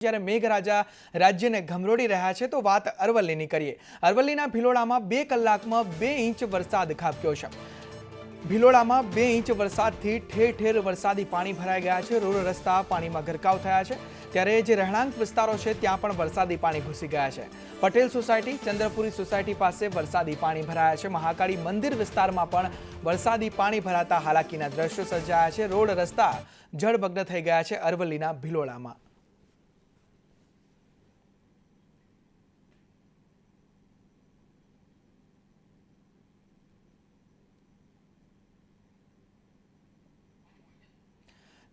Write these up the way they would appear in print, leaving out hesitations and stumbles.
જ્યારે મેઘરાજા રાજ્યને ગમરોડી રહ્યા છે તો વાત અરવલ્લીની કરીએ। અરવલ્લીના ભિલોડામાં 2 કલાકમાં 2 ઇંચ વરસાદ ખાબક્યો છે। ભિલોડામાં 2 ઇંચ વરસાદથી ઠેર ઠેર વરસાદી પાણી ભરાઈ ગયા છે। રોડ રસ્તા પાણીમાં ગરકાવ થયા છે। ત્યારે જે રહેણાંક વિસ્તારો છે ત્યાં પણ વરસાદી પાણી ઘૂસી ગયા છે। પટેલ સોસાયટી, ચંદ્રપુરી સોસાયટી પાસે વરસાદી પાણી ભરાયા છે। મહાકાળી મંદિર વિસ્તારમાં પણ વરસાદી પાણી ભરાતા હાલાકીના દ્રશ્યો સર્જાયા છે। રોડ રસ્તા જળમગ્ન થઈ ગયા છે અરવલ્લીના ભિલોડામાં।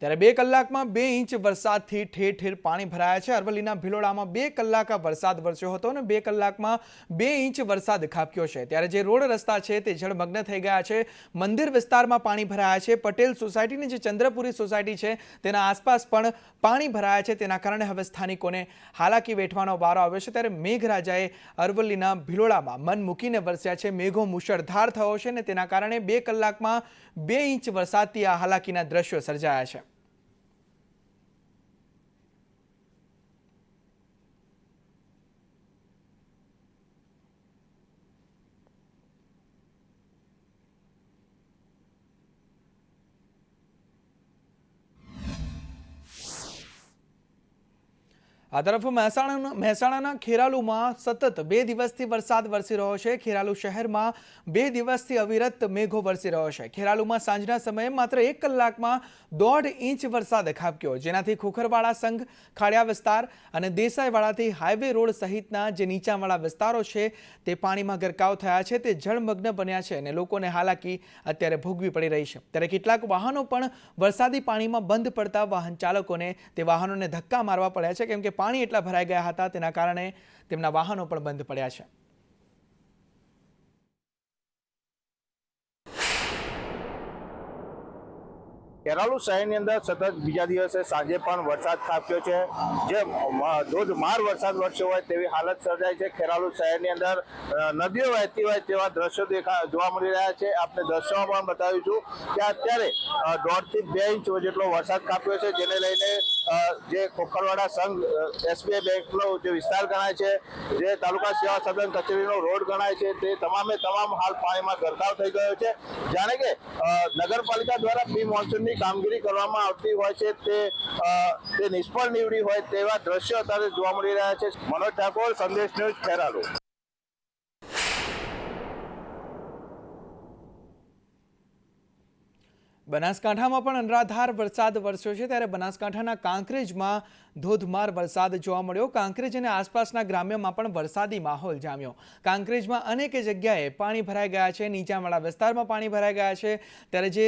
ત્યારે 2 કલાકમાં 2 ઇંચ વરસાદથી ઠેર ઠેર પાણી ભરાયા છે। અરવલ્લીના ભિલોડામાં 2 કલાક વરસાદ વરસ્યો હતો અને 2 કલાકમાં 2 ઇંચ વરસાદ ખાબક્યો છે। ત્યારે જે રોડ રસ્તા છે તે જળમગ્ન થઈ ગયા છે। મંદિર વિસ્તારમાં પાણી ભરાયા છે। પટેલ સોસાયટીની જે ચંદ્રપુરી સોસાયટી છે તેના આસપાસ પણ પાણી ભરાયા છે। તેના કારણે હવે સ્થાનિકોને હાલાકી વેઠવાનો વારો આવ્યો છે। ત્યારે મેઘરાજાએ અરવલ્લીના ભિલોડામાં મન મૂકીને વરસ્યા છે। મેઘો મુશળધાર થયો છે અને તેના કારણે 2 કલાકમાં 2 ઇંચ વરસાદથી આ હાલાકીના દ્રશ્યો સર્જાયા છે। આ તરફ મહેસાણાના ખેરાલુમાં સતત 2 દિવસથી વરસાદ વરસી રહ્યો છે। ખેરાલુ શહેરમાં 2 દિવસથી અવિરત મેઘો વરસી રહ્યો છે। ખેરાલુમાં સાંજના સમયે માત્ર 1 કલાકમાં 1.5 ઇંચ વરસાદ ખાબક્યો, જેનાથી ખોખરવાડા સંઘ ખાડિયા વિસ્તાર અને દેસાઈવાડાથી હાઈવે રોડ સહિતના જે નીચાણવાળા વિસ્તારો છે તે પાણીમાં ગરકાવ થયા છે। તે જળમગ્ન બન્યા છે અને લોકોને હાલાકી અત્યારે ભોગવી પડી રહી છે। ત્યારે કેટલાક વાહનો પણ વરસાદી પાણીમાં બંધ પડતા વાહન ચાલકોને તે વાહનોને ધક્કા મારવા પડ્યા છે, કેમ કે પાણી એટલા ભરાઈ ગયા હતા તેના કારણે તેમના વાહનો પણ બંધ પડ્યા છે। ખેરાલુ શહેરની અંદર સતત બીજા દિવસે સાંજે પણ વરસાદ ખાબક્યો છે, જે ધોધમાર વરસાદ વરસ્યો હોય તેવી હાલત સર્જાઈ છે। ખેરાલુ શહેરની અંદર નદીઓ વહેતી હોય તેવા દ્રશ્યો જોવા મળી રહ્યા છે। આપણે દ્રશ્યોમાં પણ બતાવીશું કે અત્યારે 1.5 થી 2 ઇંચ જેટલો વરસાદ ખાબક્યો છે, જેને લઈને જે ખોખરવાડા સંઘ એસબીઆઈ બેંકનો જે વિસ્તાર ગણાય છે, જે તાલુકા સેવા સદન કચેરીનો રોડ ગણાય છે, તે તમામે તમામ હાલ પાણીમાં ગરકાવ થઈ ગયો છે। જાણે કે નગરપાલિકા દ્વારા પ્રી મોન્સૂનની કામગીરી કરવામાં આવતી હોય છે તે નિષ્ફળ નીવડી હોય તેવા દ્રશ્યો અત્યારે જોવા મળી રહ્યા છે। મનોજ ઠાકોર, સંદેશ ન્યૂઝ, ખેરાલુ। બનાસકાંઠામાં પણ અનરાધાર વરસાદ વરસ્યો છે। ત્યારે બનાસકાંઠાના કાંકરેજમાં ધોધમાર વરસાદ જોવા મળ્યો। કાંકરેજ અને આસપાસના ગ્રામ્યમાં પણ વરસાદી માહોલ જામ્યો। કાંકરેજમાં અનેક જગ્યાએ પાણી ભરાઈ ગયા છે, નીચાણવાળા વિસ્તારમાં પાણી ભરાઈ ગયા છે। ત્યારે જે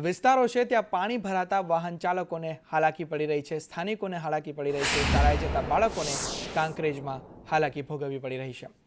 વિસ્તારો છે ત્યાં પાણી ભરાતા વાહન ચાલકોને હાલાકી પડી રહી છે, સ્થાનિકોને હાલાકી પડી રહી છે, શાળાએ જતા બાળકોને કાંકરેજમાં હાલાકી ભોગવવી પડી રહી છે।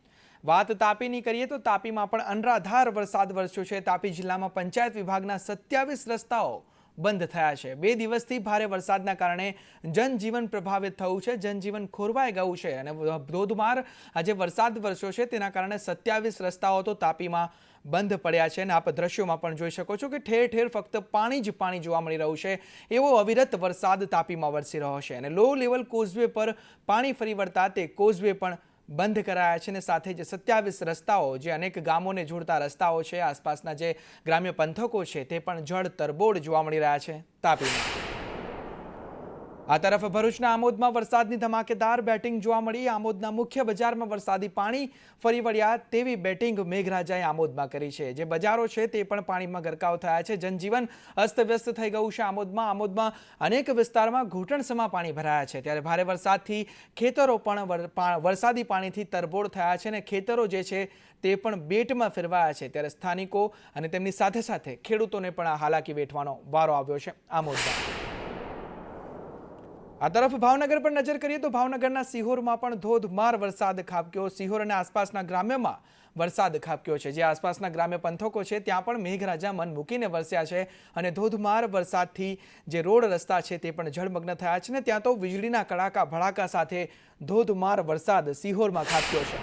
વાત તાપીની કરીએ તો તાપીમાં પણ અનરાધાર વરસાદ વરસ્યો છે। તાપી જિલ્લામાં પંચાયત વિભાગના 27 રસ્તાઓ બંધ થયા છે। 2 દિવસથી ભારે વરસાદના કારણે જનજીવન પ્રભાવિત થયું છે, જનજીવન ખોરવાઈ ગયું છે અને ધોધમાર આજે વરસાદ વરસ્યો છે તેના કારણે 27 રસ્તાઓ તો તાપીમાં બંધ પડ્યા છે અને આપ દ્રશ્યોમાં પણ જોઈ શકો છો કે ઠેર ઠેર ફક્ત પાણી જ પાણી જોવા મળી રહ્યું છે। એવો અવિરત વરસાદ તાપીમાં વરસી રહ્યો છે અને લો લેવલ કોઝવે પર પાણી ફરી વળતા તે કોઝવે પણ બંધ કરાયા છે અને સાથે જ 27 રસ્તાઓ, જે અનેક ગામોને જોડતા રસ્તાઓ છે, આસપાસના જે ગ્રામ્ય પંથકો છે તે પણ જળ તરબોળ જોવા મળી રહ્યા છે તાપીમાં। આ તરફ ભરૂચના આમોદમાં વરસાદની ધમાકેદાર બેટિંગ જોવા મળી। આમોદના મુખ્ય બજારમાં વરસાદી પાણી ફરી વળ્યા તેવી બેટિંગ મેઘરાજાએ આમોદમાં કરી છે। જે બજારો છે તે પણ પાણીમાં ગરકાવ થયા છે, જનજીવન અસ્તવ્યસ્ત થઈ ગયું છે। આમોદમાં અનેક વિસ્તારમાં ઘૂંટણસમા પાણી ભરાયા છે। ત્યારે ભારે વરસાદથી ખેતરો પણ વરસાદી પાણીથી તરબોળ થયા છે અને ખેતરો જે છે તે પણ બેટમાં ફેરવાયા છે। ત્યારે સ્થાનિકો અને તેમની સાથે સાથે ખેડૂતોને પણ આ હાલાકી વેઠવાનો વારો આવ્યો છે આમોદમાં। આ તરફ ભાવનગર પર નજર કરીએ તો ભાવનગરના સિહોરમાં પણ ધોધમાર વરસાદ ખાબક્યો। સિહોર અને આસપાસના ગ્રામ્યમાં વરસાદ ખાબક્યો છે। જે આસપાસના ગ્રામ્ય પંથકો છે ત્યાં પણ મેઘરાજા મન મૂકીને વરસ્યા છે અને ધોધમાર વરસાદથી જે રોડ રસ્તા છે તે પણ જળમગ્ન થયા છે ને ત્યાં તો વીજળીના કડાકા ભડાકા સાથે ધોધમાર વરસાદ સિહોરમાં ખાબક્યો છે।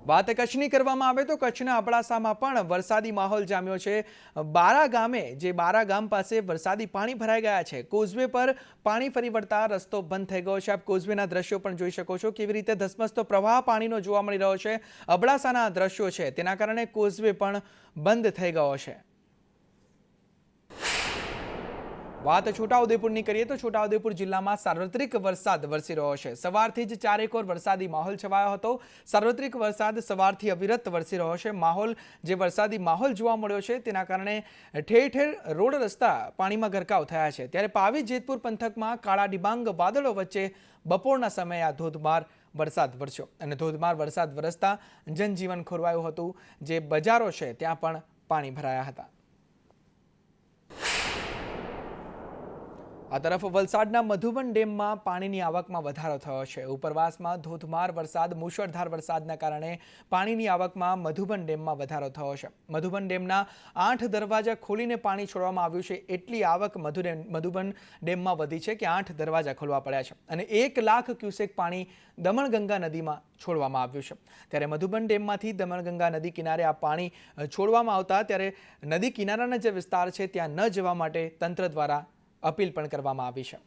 વાત કચ્છની કરવામાં આવે તો કચ્છના અબડાસામાં પણ વરસાદી માહોલ જામ્યો છે. બારા ગામે જે બારા ગામ પાસે વરસાદી પાણી ભરાઈ ગયા છે. કોઝવે પર પાણી ફરી વળતા રસ્તો બંધ થઈ ગયો છે. આપ કોઝવેના દ્રશ્યો પણ જોઈ શકો છો કેવી રીતે ધસમસતો પ્રવાહ પાણીનો જોવા મળી રહ્યો છે. અબડાસાના દ્રશ્યો છે તેના કારણે કોઝવે પણ બંધ થઈ ગયો છે. વાત છોટાઉદેપુરની કરીએ તો છોટાઉદેપુર જિલ્લામાં સાર્વત્રિક વરસાદ વરસી રહ્યો છે. સવારથી જ ચારેકોર વરસાદી માહોલ છવાયો હતો. સાર્વત્રિક વરસાદ સવારથી અવિરત વરસી રહ્યો છે. માહોલ જે વરસાદી માહોલ જોવા મળ્યો છે તેના કારણે ઠેર ઠેર રોડ રસ્તા પાણીમાં ગરકાવ થયા છે. ત્યારે પાવી જેતપુર પંથકમાં કાળા ડિબાંગ વાદળો વચ્ચે બપોરના સમયે આ ધોધમાર વરસાદ વરસ્યો અને ધોધમાર વરસાદ વરસતા જનજીવન ખોરવાયું હતું. જે બજારો છે ત્યાં પણ પાણી ભરાયા હતા. આ તરફ વલસાડના મધુબન ડેમમાં પાણીની આવકમાં વધારો થયો છે. ઉપરવાસમાં ધોધમાર વરસાદ મુશળધાર વરસાદના કારણે પાણીની આવકમાં મધુબન ડેમમાં વધારો થયો છે. મધુબન ડેમના 8 દરવાજા ખોલીને પાણી છોડવામાં આવ્યું છે. એટલી આવક મધુબન ડેમમાં વધી છે કે 8 દરવાજા ખોલવા પડ્યા છે અને 1 લાખ ક્યુસેક પાણી દમણગંગા નદીમાં છોડવામાં આવ્યું છે. ત્યારે મધુબન ડેમમાંથી દમણગંગા નદી કિનારે આ પાણી છોડવામાં આવતા ત્યારે નદી કિનારાના જે વિસ્તાર છે ત્યાં ન જવા માટે તંત્ર દ્વારા અપીલ પણ કરવામાં આવી છે.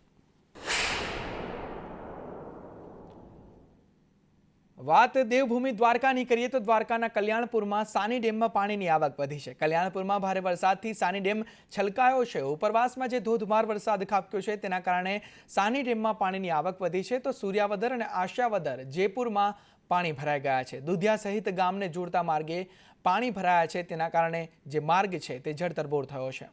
વાત દેવભૂમિ દ્વારકાની કરીએ તો દ્વારકાના કલ્યાણપુરમાં સાની ડેમમાં પાણીની આવક વધી છે. કલ્યાણપુરમાં ભારે વરસાદથી સાની ડેમ છલકાયો છે. ઉપરવાસમાં જે ધોધમાર વરસાદ ખાબક્યો છે તેના કારણે સાની ડેમમાં પાણીની આવક વધી છે. તો સૂર્યાવદર અને આશાવદર જયપુરમાં પાણી ભરાઈ ગયા છે. દુધિયા સહિત ગામને જોડતા માર્ગે પાણી ભરાયા છે. તેના કારણે જે માર્ગ છે તે જળતરબોળ થયો છે.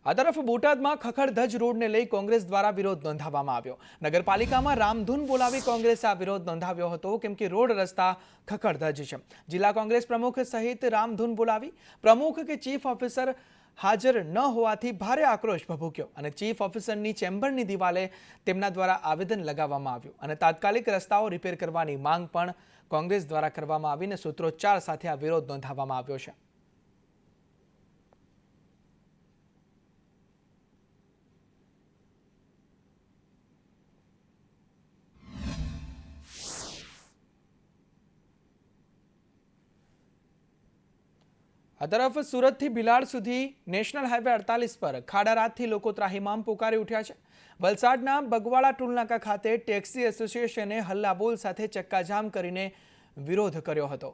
આ તરફ બોટાદમાં ખખડધજ રોડને લઈ કોંગ્રેસ દ્વારા વિરોધ નોંધાવવામાં આવ્યો. નગરપાલિકામાં રામધૂન બોલાવી કોંગ્રેસે આ વિરોધ નોંધાવ્યો હતો કેમ કે રોડ રસ્તા ખખડધજ છે. જિલ્લા કોંગ્રેસ પ્રમુખ સહિત રામધૂન બોલાવી. પ્રમુખ કે ચીફ ઓફિસર હાજર ન હોવાથી ભારે આક્રોશ ભભૂક્યો અને ચીફ ઓફિસરની ચેમ્બરની દિવાલે તેમના દ્વારા આવેદન લગાવવામાં આવ્યું અને તાત્કાલિક રસ્તાઓ રિપેર કરવાની માંગ પણ કોંગ્રેસ દ્વારા કરવામાં આવી અને સૂત્રોચ્ચાર સાથે આ વિરોધ નોંધાવવામાં આવ્યો છે. આ તરફ સુરતથી ભિલાડ સુધી નેશનલ હાઈવે 48 પર ખાડા રાતથી લોકો ત્રાહિમામ પોકારી ઉઠ્યા છે. વલસાડના બગવાડા ટોલનાકા ખાતે ટેક્સી એસોસિએશને હલ્લાબોલ સાથે ચક્કાજામ કરીને વિરોધ કર્યો હતો.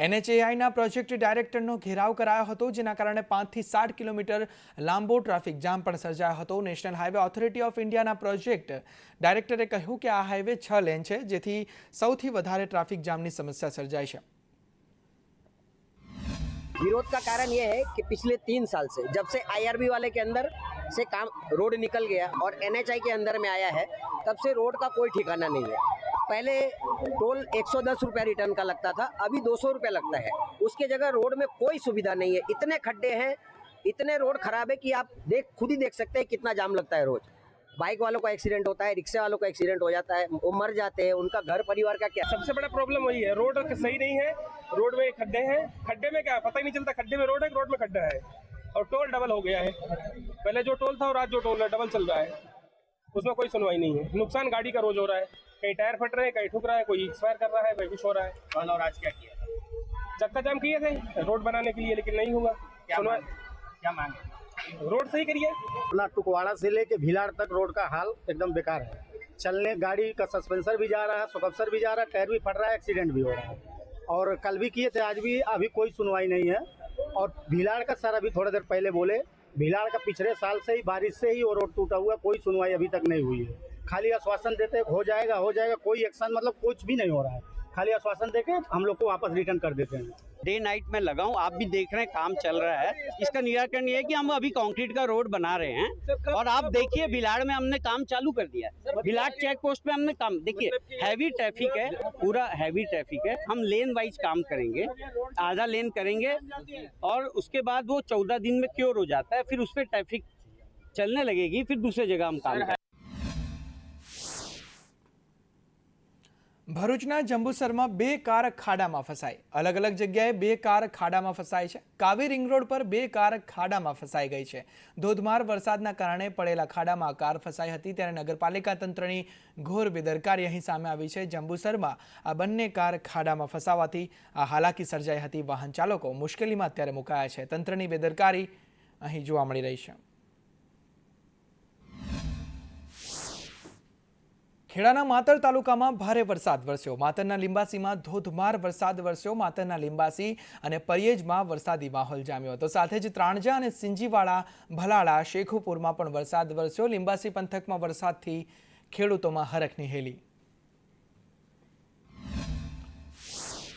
NHAIના પ્રોજેક્ટ ડાયરેક્ટરનો ઘેરાવ કરાયો હતો જેના કારણે 5 થી 7 કિલોમીટર લાંબો ટ્રાફિક જામ પણ સર્જાયો હતો. નેશનલ હાઈવે ઓથોરિટી ઓફ ઇન્ડિયાના પ્રોજેક્ટ ડાયરેક્ટરે કહ્યું કે આ હાઈવે 6 લેન છે જેથી સૌથી વધારે ટ્રાફિક જામની समस्या સર્જાય છે. विरोध का कारण ये है कि पिछले 3 साल से जब से IRB वाले के अंदर से काम रोड निकल गया और NHI के अंदर में आया है तब से रोड का कोई ठिकाना नहीं है. पहले टोल 110 रुपया रिटर्न का लगता था, अभी 200 रुपया लगता है. उसके जगह रोड में कोई सुविधा नहीं है. इतने खड्डे हैं, इतने रोड खराब है कि आप खुद ही देख सकते हैं कितना जाम लगता है रोज. बाइक वालों का एक्सीडेंट होता है, रिक्शा वालों का एक्सीडेंट हो जाता है, वो मर जाते हैं. उनका घर परिवार का क्या? सबसे बड़ा प्रॉब्लम वही है, रोड सही नहीं है. रोड में खड्डे हैं, खड्डे में क्या पता ही नहीं चलता खड्डे में रोड है, रोड में खड्डा है. और टोल डबल हो गया है. पहले जो टोल था और आज जो टोल है डबल चल रहा है. उसमें कोई सुनवाई नहीं है. नुकसान गाड़ी का रोज हो रहा है. कहीं टायर फट रहे हैं, कहीं ठुक रहा है, कोई एक्सपायर कर रहा है, कोई कुछ हो रहा है. कल और आज क्या किया? चक्का जाम किए थे रोड बनाने के लिए, लेकिन नहीं हुआ. क्या मांग? रोड सही करिए. अपना टुकवाड़ा से लेके भिलाड़ तक रोड का हाल एकदम बेकार है. चलने गाड़ी का सस्पेंसर भी जा रहा है, सकअप्सर भी जा रहा है, टायर भी फट रहा है, एक्सीडेंट भी हो रहा है. और कल भी किए थे, आज भी अभी कोई सुनवाई नहीं है. और भिलाड़ का सर अभी थोड़ी देर पहले बोले भिलाड़ का पिछले साल से ही बारिश से ही वो रोड टूटा हुआ, कोई सुनवाई अभी तक नहीं हुई है. खाली आश्वासन देते हो जाएगा, कोई एक्शन मतलब कुछ भी नहीं हो रहा है. खाली आश्वासन देके हम लोग को वापस रिटर्न कर देते हैं. डे नाइट में लगा हूँ, आप भी देख रहे हैं काम चल रहा है. इसका निराकरण ये है कि हम अभी कंक्रीट का रोड बना रहे हैं और आप देखिए भिलाड़ में हमने काम चालू कर दिया है. भिलाड़ चेक पोस्ट पे हमने काम, देखिए हैवी ट्रैफिक है, पूरा हैवी ट्रैफिक है. हम लेन वाइज काम करेंगे, आधा लेन करेंगे और उसके बाद वो 14 दिन में क्योर हो जाता है. फिर उस पर ट्रैफिक चलने लगेगी, फिर दूसरी जगह हम काम करेंगे. ભરૂચના જંબુસરમાં 2 કાર ખાડામાં ફસાઈ. અલગ અલગ જગ્યાએ 2 કાર ખાડામાં ફસાઈ છે. કાવી રિંગ રોડ પર 2 કાર ખાડામાં ફસાઈ ગઈ છે. ધોધમાર વરસાદના કારણે પડેલા ખાડામાં કાર ફસાઈ હતી ત્યારે નગરપાલિકા તંત્રની ઘોર બેદરકારી અહીં સામે આવી છે. જંબુસરમાં આ બંને કાર ખાડામાં ફસાવાથી આ હાલાકી સર્જાઈ હતી. વાહન ચાલકો મુશ્કેલીમાં અત્યારે મુકાયા છે. તંત્રની બેદરકારી અહીં જોવા મળી રહી છે. ખેડાના માતર તાલુકામાં ભારે વરસાદ વરસ્યો. માતરના લીંબાસીમાં ધોધમાર વરસાદ વરસ્યો. માતરના લીંબાસી અને પરિયેજમાં વરસાદી માહોલ જામ્યો હતો. સાથે જ ત્રાણજા અને સિંજીવાડા, ભલાળા, શેખુપુરમાં પણ વરસાદ વરસ્યો. લીંબાસી પંથકમાં વરસાદથી ખેડૂતોમાં હરખની હેલી.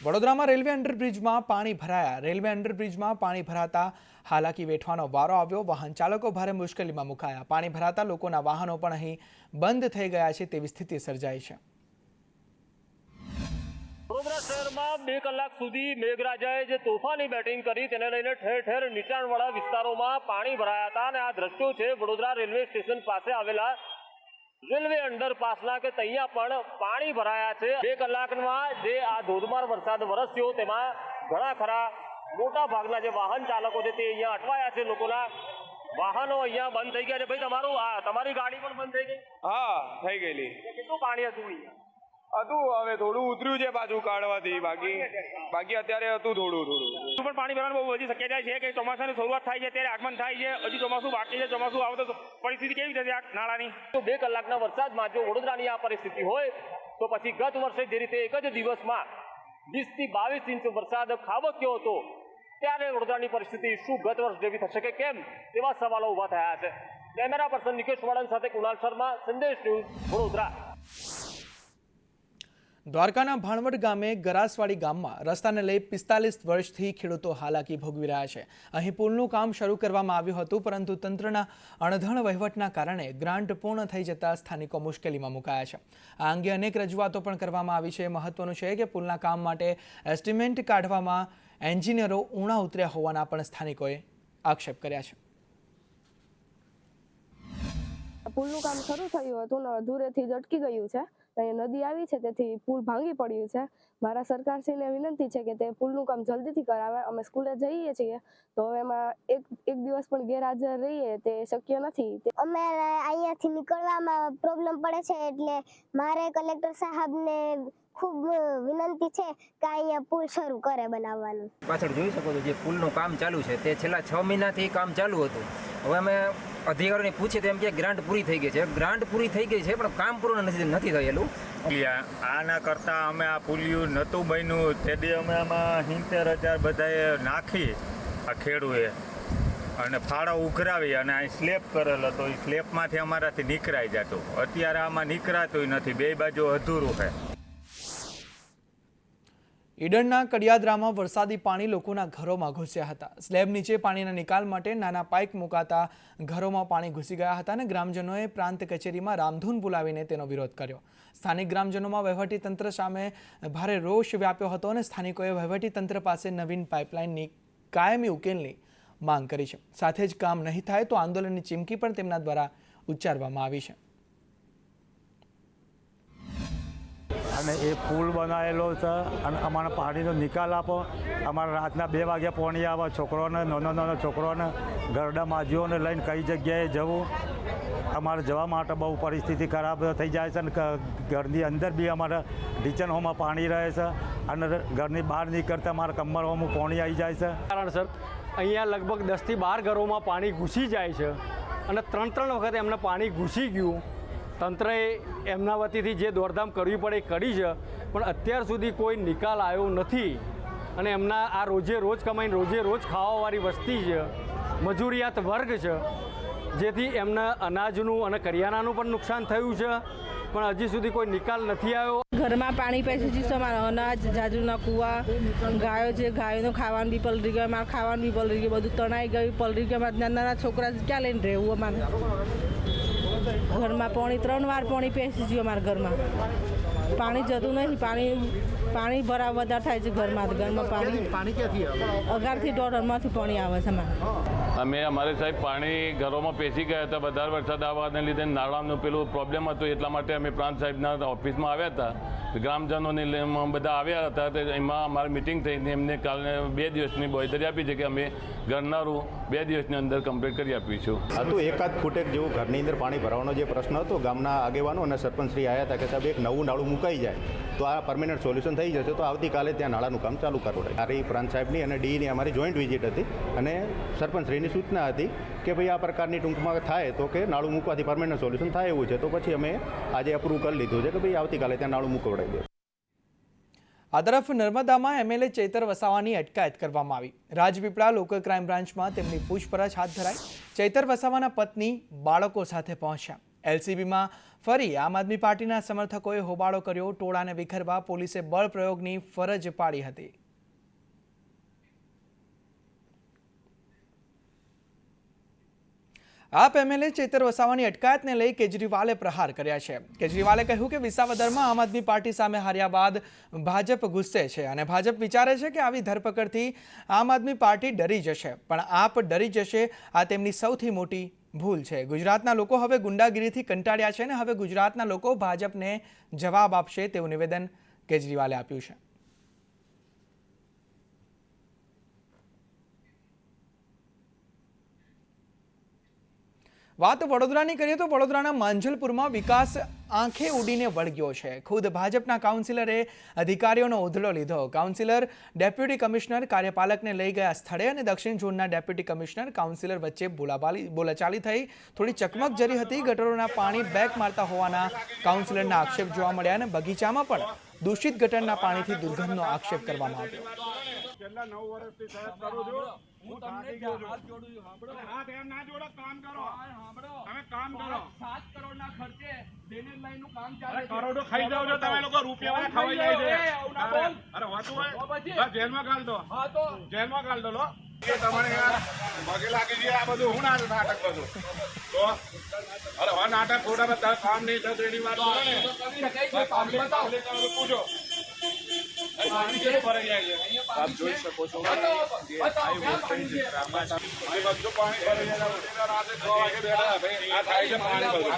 વડોદરામાં રેલવે અંડરબ્રિજમાં પાણી ભરાયા. રેલવે અંડરબ્રિજમાં પાણી ભરાતા હાલાકી વેઠવાનો વારો આવ્યો. વાહન ચાલકો ભારે મુશ્કેલીમાં મુકાયા. પાણી ભરાતા લોકોના વાહનો પણ અહીં બંધ થઈ ગયા છે તેવી સ્થિતિ સર્જાઈ છે. વડોદરા શહેરમાં 2 કલાક સુધી મેઘરાજાએ જે તોફાની બેટિંગ કરી તેને લઈને ઠેર ઠેર નીચાણવાળા વિસ્તારોમાં પાણી ભરાયા હતા અને આ દ્રશ્યો છે વડોદરા રેલવે સ્ટેશન પાસે આવેલા રેલવે અંડરપાસના કે ત્યાં પણ પાણી ભરાયા છે. 2 કલાકમાં જે આ ધોધમાર વરસાદ વરસ્યો તેમાં ઘણા ખરા મોટા ભાગના જે વાહન ચાલકો છે તે અહીંયા અટવાયા છે. લોકોના વાહનો અહીંયા બંધ થઈ ગયા છે. ભાઈ તમારી ગાડી પણ બંધ થઈ ગઈ? હા, થઈ ગયેલી. કેટલું પાણી હતું અહીંયા? હતું, હવે થોડું ઉતર્યું છે પાછું કાઢવાથી. બાકી અત્યારે હતું થોડું પણ પાણી ભરવાની બહુ બધી શક્યતા છે કે ચોમાસાની શરૂઆત થાય છે ત્યારે આગમન થાય છે. હજી ચોમાસું બાકી છે. ચોમાસું આવે તો પરિસ્થિતિ કેવી થશે આ નાળાની? તો 2 કલાકના વરસાદમાં જો વડોદરાની આ પરિસ્થિતિ હોય તો પછી ગત વર્ષે જે રીતે એક જ દિવસમાં 20 થી 22 ઇંચ વરસાદ ખાબક્યો હતો ત્યારે વડોદરાની પરિસ્થિતિ શું ગત વર્ષ જેવી થશે કે કેમ તેવા સવાલો ઉભા થયા છે. કેમેરા પર્સન નિકેશ વાળન સાથે કુણાલ શર્મા, સંદેશ ન્યૂઝ, વડોદરા. દ્વારકાના ભાણવડ ગામે ગરાસવાડી ગામમાં રસ્તાને લઈ 45 વર્ષથી ખેડૂતો હાલાકી ભોગવી રહ્યા છે. અહીં પુલનું કામ શરૂ કરવામાં આવ્યું હતું પરંતુ તંત્રના અણધણ વહીવટના કારણે ગ્રાન્ટ પૂર્ણ થઈ જતા સ્થાનિકો મુશ્કેલીમાં મુકાયા છે. આ અંગે અનેક રજૂઆતો પણ કરવામાં આવી છે. મહત્વનું છે કે પુલના કામ માટે એસ્ટિમેટ કાઢવામાં એન્જિનિયરો ઊણા ઉતર્યા હોવાના પણ સ્થાનિકોએ આક્ષેપ કર્યા છે. પુલનું કામ શરૂ થયું હતું ને અધૂરેથી જ અટકી ગયું છે. અહીંયા નદી આવી છે તેથી પુલ ભાંગી પડ્યું છે. મારા સરકારશ્રીને વિનંતી છે કે તે પુલનું કામ જલ્દીથી કરાવે. અમે સ્કૂલે જઈએ છીએ તો એમાં એક દિવસ પણ ગેરહાજર રહીએ તે શક્ય નથી. અમે અહીંયાથી નીકળવામાં પ્રોબ્લેમ પડે છે એટલે મારે કલેક્ટર સાહેબને ખૂબ વિનંતી છે કે અહીંયા પુલ શરૂ કરે બનાવવાનું. પાછળ જોઈ શકો છો જે પુલનું કામ ચાલુ છે તે છેલ્લા 6 મહિનાથી કામ ચાલુ હતું. હવે અમે અધિકારીઓને પૂછીએ તો એમ કે ગ્રાન્ટ પૂરી થઈ ગઈ છે. ગ્રાન્ટ પૂરી થઈ ગઈ છે પણ કામ પૂરું નથી થયેલું. આના કરતાં અમે આ પુલિયું નહોતું બન્યું તેથી અમે આમાં 70,000 બધાએ નાખી આ ખેડૂએ અને ફાળો ઉઘરાવી અને અહીં સ્લેબ કરેલો હતો. એ સ્લેબમાંથી અમારાથી નીકળાઈ જતું. અત્યારે આમાં નીકળાતું નથી. 2 બાજુ અધૂરું છે. ઈડરના કડિયાદરામાં વરસાદી પાણી લોકોના ઘરોમાં ઘૂસ્યા હતા. સ્લેબ નીચે પાણીના નિકાલ માટે નાના પાઇપ મુકાતા ઘરોમાં પાણી ઘૂસી ગયા હતા અને ગ્રામજનોએ પ્રાંત કચેરીમાં રામધૂન બોલાવીને તેનો વિરોધ કર્યો. સ્થાનિક ગ્રામજનોમાં વહીવટીતંત્ર સામે ભારે રોષ વ્યાપ્યો હતો અને સ્થાનિકોએ વહીવટીતંત્ર પાસે નવીન પાઇપલાઇનની કાયમી ઉકેલની માંગ કરી છે. સાથે જ કામ નહીં થાય તો આંદોલનની ચીમકી પણ તેમના દ્વારા ઉચ્ચારવામાં આવી છે. અને એ પુલ બનાવેલો છે અને અમારે પાણીનો નિકાલ આપો. અમારે રાતના 2 વાગ્યા પાણી આવે. છોકરોને નાના છોકરોને ઘરડા માજીઓને લઈને કઈ જગ્યાએ જવું. અમારે જવા માટે બહુ પરિસ્થિતિ ખરાબ થઈ જાય છે અને ઘરની અંદર બી અમારે કિચન હોમાં પાણી રહે છે અને ઘરની બહાર નીકળતા અમારા કમર હોમાં પાણી આવી જાય છે. કારણસર અહીંયા લગભગ 10 થી 12 ઘરોમાં પાણી ઘૂસી જાય છે અને 3 વખત એમને પાણી ઘૂસી ગયું. તંત્રએ એમના વતીથી જે દોડધામ કરવી પડે એ કરી છે પણ અત્યાર સુધી કોઈ નિકાલ આવ્યો નથી. અને એમના આ રોજે રોજ કમાઈને રોજે રોજ ખાવાવાળી વસ્તી છે, મજૂરિયાત વર્ગ છે, જેથી એમને અનાજનું અને કરિયાણાનું પણ નુકસાન થયું છે પણ હજી સુધી કોઈ નિકાલ નથી આવ્યો. ઘરમાં પાણી પૈસું છે. અમારા અનાજ, જાજુના કૂવા, ગાયો છે, ગાયોનું ખાવાનું બી પલરી ગયું. અમારે ખાવાનું બી પલરી ગયું. બધું તણાઈ ગયું, પલરી ગયું. અમારા નાના છોકરા ક્યાં લઈને રહેવું? અમારે ઘરમાં પાણી 3 વાર પાણી પેસી ગયું. અમારા ઘરમાં પાણી જતું નથી. પાણી ભરાવ વધારે થાય છે ઘરમાં. પાણી ક્યાંથી આવે? અગારથી 1.5 પાણી આવે છે અમારે. અમે અમારે સાહેબ પાણી ઘરોમાં પેસી ગયા હતા, વધારે વરસાદ આવવાને લીધે નાળાનું પેલું પ્રોબ્લેમ હતું, એટલા માટે અમે પ્રાંત સાહેબના ઓફિસમાં આવ્યા હતા. ગ્રામજનોને બધા આવ્યા હતા, એમાં અમારી મિટિંગ થઈને એમને કાલે 2 દિવસની બોયદરી આપી છે કે અમે ઘરનારું 2 દિવસની અંદર કમ્પ્લીટ કરી આપીશું. આ તો એકાદ ફૂટેક જેવું ઘરની અંદર પાણી ભરવાનો જે પ્રશ્ન હતો, ગામના આગેવાનો અને સરપંચશ્રી આવ્યા હતા કે સાહેબ એક નવું નાળું મુકાઈ જાય તો આ પરમેનન્ટ સોલ્યુશન થઈ જશે. તો આવતીકાલે ત્યાં નાળાનું કામ ચાલુ કરવું રહે. મારી પ્રાંત સાહેબની અને ડીની અમારી જોઈન્ટ વિઝિટ હતી અને સરપંચશ્રીની સૂચના હતી કે ભાઈ આ પ્રકારની ટૂંકમાં થાય તો કે નાળું મૂકવાથી પરમેનન્ટ સોલ્યુશન થાય એવું છે. તો પછી અમે આજે અપ્રૂવ કરી લીધું છે કે ભાઈ આવતીકાલે ત્યાં નાળું મૂકવડાવી દે. આ તરફ નર્મદામાં એમએલએ ચૈતર વસાવાની અટકાયત કરવામાં આવી. રાજપીપળા લોકલ ક્રાઇમ બ્રાન્ચમાં તેમની પૂછપરછ હાથ ધરાઈ. ચૈતર વસાવાના પત્ની બાળકો સાથે પહોંચ્યા. એલસીબીમાં ફરી આમ આદમી પાર્ટીના સમર્થકોએ હોબાળો કર્યો. ટોળાને વિખેરવા પોલીસે બળ પ્રયોગની ફરજ પાડી હતી. આપ એમએલએ ચૈતર વસાવાની અટકાયતને લઈ કેજરીવાલે પ્રહાર કર્યા છે. કેજરીવાલે કહ્યું કે વિસાવદરમાં આમ આદમી પાર્ટી સામે હાર્યા બાદ ભાજપ ગુસ્સે છે અને ભાજપ વિચારે છે કે આવી ધરપકડથી આમ આદમી પાર્ટી ડરી જશે, પણ આપ ડરી જશે, આ તેમની સૌથી મોટી ભૂલ છે. ગુજરાતના લોકો હવે ગુંડાગીરીથી કંટાળ્યા છે અને હવે ગુજરાતના લોકો ભાજપને જવાબ આપશે તેવું નિવેદન કેજરીવાલે આપ્યું છે. વાત વડોદરાની કરીએ તો વડોદરાના માંજલપુરમાં વિકાસ આંખે ઉડીને વળગ્યો છે. ખુદ ભાજપના કાઉન્સિલરે અધિકારીઓનો ઉધડો લીધો. કાઉન્સિલર ડેપ્યુટી કમિશનર કાર્યપાલકને લઈ ગયા સ્થળે અને દક્ષિણ ઝોનના ડેપ્યુટી કમિશનર કાઉન્સિલર વચ્ચે બોલાચાલી થઈ. થોડી ચકમક જરી હતી. ગટરોના પાણી બેક મારતા હોવાના કાઉન્સિલરના આક્ષેપ જોવા મળ્યા અને બગીચામાં પણ દૂષિત ગટરના પાણીથી દુર્ગંધનો આક્ષેપ કરવામાં આવ્યો. છેલ્લા 9 વર્ષથી સાહેબ કરું છું. હું તમને હાથ જોડું છું. સાંભળો, હાથ એમ ના જોડો, કામ કરો. તમે કામ કરો. 7 કરોડના ખર્ચે ડ્રેનેજ લાઈનનું કામ ચાલે છે. કરોડો ખાઈ જાવ છો તમે લોકો, રૂપિયા ખવાઈ જાય છે. અરે વાતું હોય બસ જેલમાં ગાળ દો. હા તો જેલમાં ગાળ દો લો. એ તમારે યાર મગે લાગી જાય આ બધું. હું નાટક બધું તો અરે હા નાટક ખોટા બધા કામ નહીં થતું એની વાત કરો ને. કામ બતાવો પૂછો. આપ જોઈ શકો છો કે હાઈ વોલ્ટેજ છે. બધું પાણી ભરી જાય. રાતે 6 વાગે બેઠા ભાઈ આ થાય છે પાણી બધું.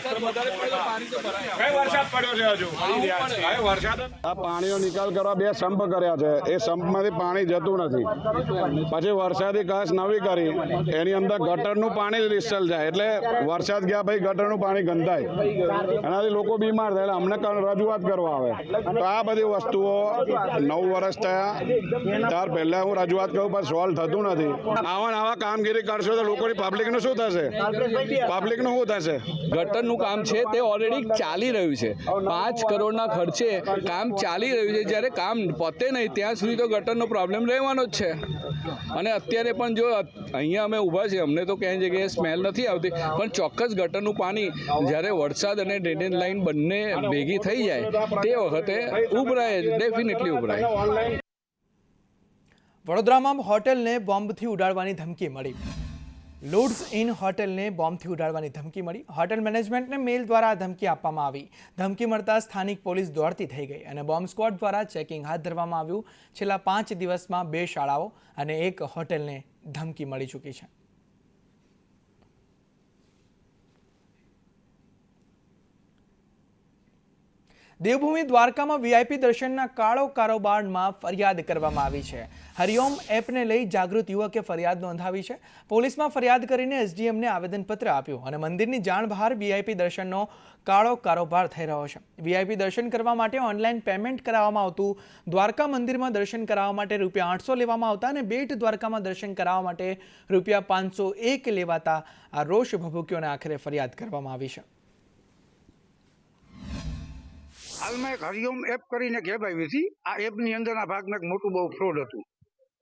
કઈ વરસાદ પડ્યો છે હજુ? વરસાદ આ પાણીનો નિકાલ કરવા 2 સંપ કર્યા છે. એ સંપમાંથી પાણી જતું નથી. પછી વરસાદી કાસ નવી કરી એની અંદર ગટરનું પાણી રિસલ જાય એટલે વરસાદ ગયા ભાઈ ગટરનું પાણી ગંધાય, એનાથી લોકો બીમાર થાય. એટલે અમને રજૂઆત કરવા આવે. તો આ બધી વસ્તુઓ 9 વર્ષ થયા ત્યાર પહેલા હું રજૂઆત કરું પણ સોલ્વ થતું નથી. આવા કામગીરી કરશો તો લોકોની પબ્લિકનું શું થશે? પબ્લિકનું શું થશે? ગટરનું કામ છે તે ઓલરેડી ચાલી રહ્યું છે. 5 કરોડના ખર્ચે કામ ચાલી રહ્યું છે. જ્યારે કામ પતે નહીં ત્યાં સુધી તો ગટરનો પ્રોબ્લેમ રહેવાનો જ છે. અને અત્યારે પણ જો અહીંયા અમે ઊભા છીએ, અમને તો ક્યાંય જગ્યાએ સ્મેલ નથી આવતી, પણ ચોક્કસ ગટરનું પાણી જ્યારે વરસાદ અને ડ્રેનેજ લાઇન બંને ભેગી થઈ જાય તે વખતે ઉભરાય, ડેફિનેટલી ઉભરાય. વડોદરામાં હોટેલને બોમ્બથી ઉડાડવાની ધમકી મળી. લુડ્સ ઇન હોટેલને બોમ્બથી ઉડાડવાની ધમકી મળી. હોટેલ મેનેજમેન્ટને મેલ દ્વારા આ ધમકી આપવામાં આવી. ધમકી મળતા સ્થાનિક પોલીસ દોડતી થઈ ગઈ અને બોમ્બ સ્ક્વોડ દ્વારા ચેકિંગ હાથ ધરવામાં આવ્યું. છેલ્લા 5 દિવસમાં 2 શાળાઓ અને 1 હોટેલને ધમકી મળી ચૂકી છે. દેવભૂમિ દ્વારકામાં વીઆઈપી દર્શનના કાળો કારોબારમાં ફરિયાદ કરવામાં આવી છે. હરિઓમ એપને લઈ જાગૃત યુવકે ફરિયાદ નોંધાવી છે. પોલીસમાં ફરિયાદ કરીને એસડીએમને આવેદનપત્ર આપ્યું અને મંદિરની જાણ બહાર વીઆઈપી દર્શનનો કાળો કારોબાર થઈ રહ્યો છે. વીઆઈપી દર્શન કરવા માટે ઓનલાઈન પેમેન્ટ કરાવવામાં આવતું. દ્વારકા મંદિરમાં દર્શન કરાવવા માટે ₹800 લેવામાં આવતા અને બેટ દ્વારકામાં દર્શન કરાવવા માટે ₹501 લેવાતા આ રોષ ભભૂક્યો અને આખરે ફરિયાદ કરવામાં આવી છે. હાલમાં એક હરિઓમ એપ કરીને એક એપ આવી હતી. આ એપની અંદરના ભાગમાં એક મોટું બહુ ફ્રોડ હતું.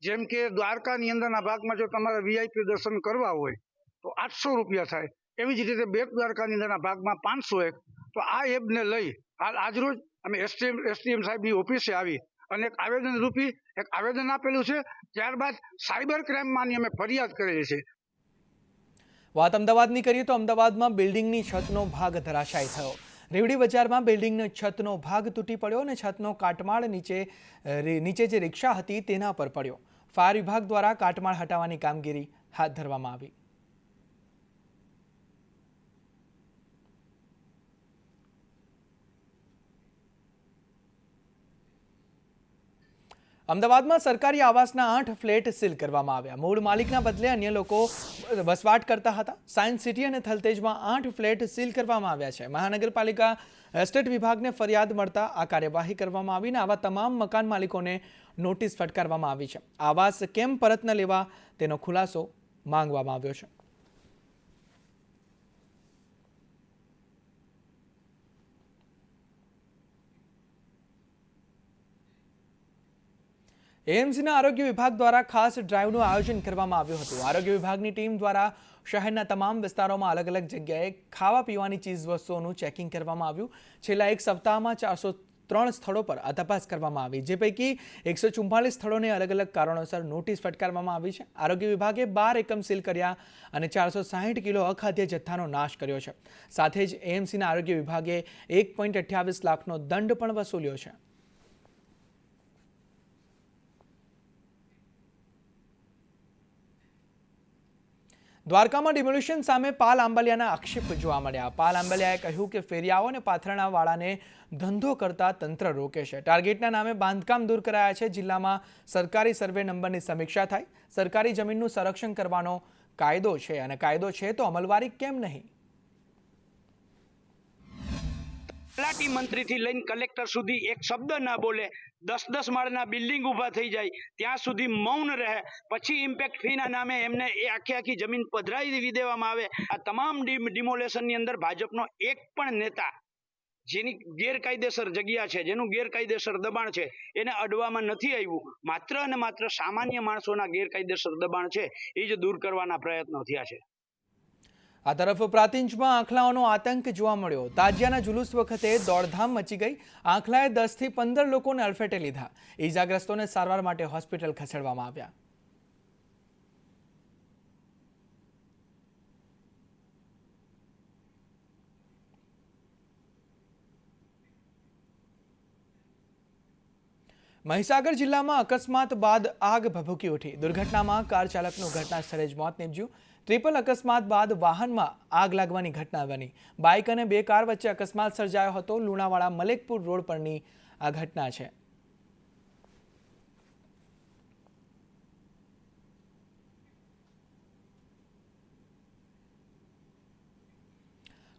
જેમ કે દ્વારકાની અંદરના ભાગમાં જો તમારે વીઆઈપી દર્શન કરવા હોય તો ₹800 થાય. એવી જ રીતે બેટ દ્વારકાની અંદરના ભાગમાં 501. તો આ એપને લઈ હાલ આજરોજ અમે એસડીએમ સાહેબની ઓફિસે આવી અને એક આવેદન રૂપી એક આવેદન આપેલું છે. ત્યારબાદ સાયબર ક્રાઇમમાંની અમે ફરિયાદ કરેલી છે. વાત અમદાવાદની કરીએ તો અમદાવાદમાં બિલ્ડિંગની છતનો ભાગ ધરાશાયી થયો. રેવડી બજારમાં બિલ્ડિંગનો છતનો ભાગ તૂટી પડ્યો અને છતનો કાટમાળ નીચે જે રિક્ષા હતી તેના પર પડ્યો. ફાયર વિભાગ દ્વારા કાટમાળ હટાવવાની કામગીરી હાથ ધરવામાં આવી. અમદાવાદમાં સરકારી આવાસના 8 ફ્લેટ સીલ કરવામાં આવ્યા. મૂળ માલિકના બદલે અન્ય લોકો વસવાટ કરતા હતા. સાયન્સ સિટી અને થલતેજમાં 8 ફ્લેટ સીલ કરવામાં આવ્યા છે. મહાનગરપાલિકા એસ્ટેટ વિભાગને ફરિયાદ મળતા આ કાર્યવાહી કરવામાં આવી અને આવા તમામ મકાન માલિકોને નોટિસ ફટકારવામાં આવી છે. આવાસ કેમ પરત ન લેવા તેનો ખુલાસો માંગવામાં આવ્યો છે. એએમસીના આરોગ્ય વિભાગ દ્વારા ખાસ ડ્રાઈવનું આયોજન કરવામાં આવ્યું હતું. આરોગ્ય વિભાગની ટીમ દ્વારા શહેરના તમામ વિસ્તારોમાં અલગ અલગ જગ્યાએ ખાવા પીવાની ચીજ વસ્તુઓનું ચેકિંગ કરવામાં આવ્યું. છેલ્લા એક સપ્તાહમાં 403 સ્થળો પર આ તપાસ કરવામાં આવી, જે પૈકી 144 સ્થળોને અલગ અલગ કારણોસર નોટિસ ફટકારવામાં આવી છે. આરોગ્ય વિભાગે 12 એકમ સીલ કર્યા અને 460 કિલો અખાદ્ય જથ્થાનો નાશ કર્યો છે. સાથે જ એએમસીના આરોગ્ય વિભાગે 1.28 લાખનો દંડ પણ વસૂલ્યો છે. દ્વારકામાં ડિમોલિશન સામે પાલ આંબલિયાના આક્ષેપ જોવા મળ્યા. પાલ આંબલિયાએ કહ્યું કે ફેરિયાઓ અને પાથરણાવાળાને ધંધો કરતા તંત્ર રોકે છે. ટાર્ગેટના નામે બાંધકામ દૂર કરાયા છે. જિલ્લામાં સરકારી સર્વે નંબરની સમીક્ષા થાય. સરકારી જમીનનું સંરક્ષણ કરવાનો કાયદો છે અને કાયદો છે તો અમલવારી કેમ નહીં? તલાટી મંત્રીથી લઈને કલેક્ટર સુધી એક શબ્દ ના બોલે, 10-10 માળના બિલ્ડિંગ ઊભા થઈ જાય ત્યાં સુધી મૌન રહે, પછી ઇમ્પેક્ટ ફીના નામે એમને એ આખી જમીન પધરાવી દેવામાં આવે. આ તમામ ડિમોલેશનની અંદર ભાજપનો એક પણ નેતા જેની ગેરકાયદેસર જગ્યા છે, જેનું ગેરકાયદેસર દબાણ છે, એને અડવામાં નથી આવ્યું. માત્ર અને માત્ર સામાન્ય માણસોના ગેરકાયદેસર દબાણ છે એ જ દૂર કરવાના પ્રયત્નો થયા છે. આ તરફ પ્રાંતિજમાં આંખલાઓનો આતંક જોવા મળ્યો. તાજિયાના જુલુસ વખતે દોડધામ મચી ગઈ. આંખલાએ 10 થી 15 લોકોને અડફેટે લીધા. ઈજાગ્રસ્તોને સારવાર માટે હોસ્પિટલ ખસેડવામાં આવ્યા. મહીસાગર જિલ્લામાં અકસ્માત બાદ આગ ભભૂકી ઉઠી. દુર્ઘટનામાં કાર ચાલકનું ઘટના સ્થળે જ મોત નીપજ્યું. ટ્રિપલ અકસ્માત બાદ વાહનમાં આગ લાગવાની ઘટના બની. બાઇક અને 2 કાર વચ્ચે અકસ્માત સર્જાયો હતો. લુણાવાડા મલેકપુર રોડ પરની આ ઘટના છે.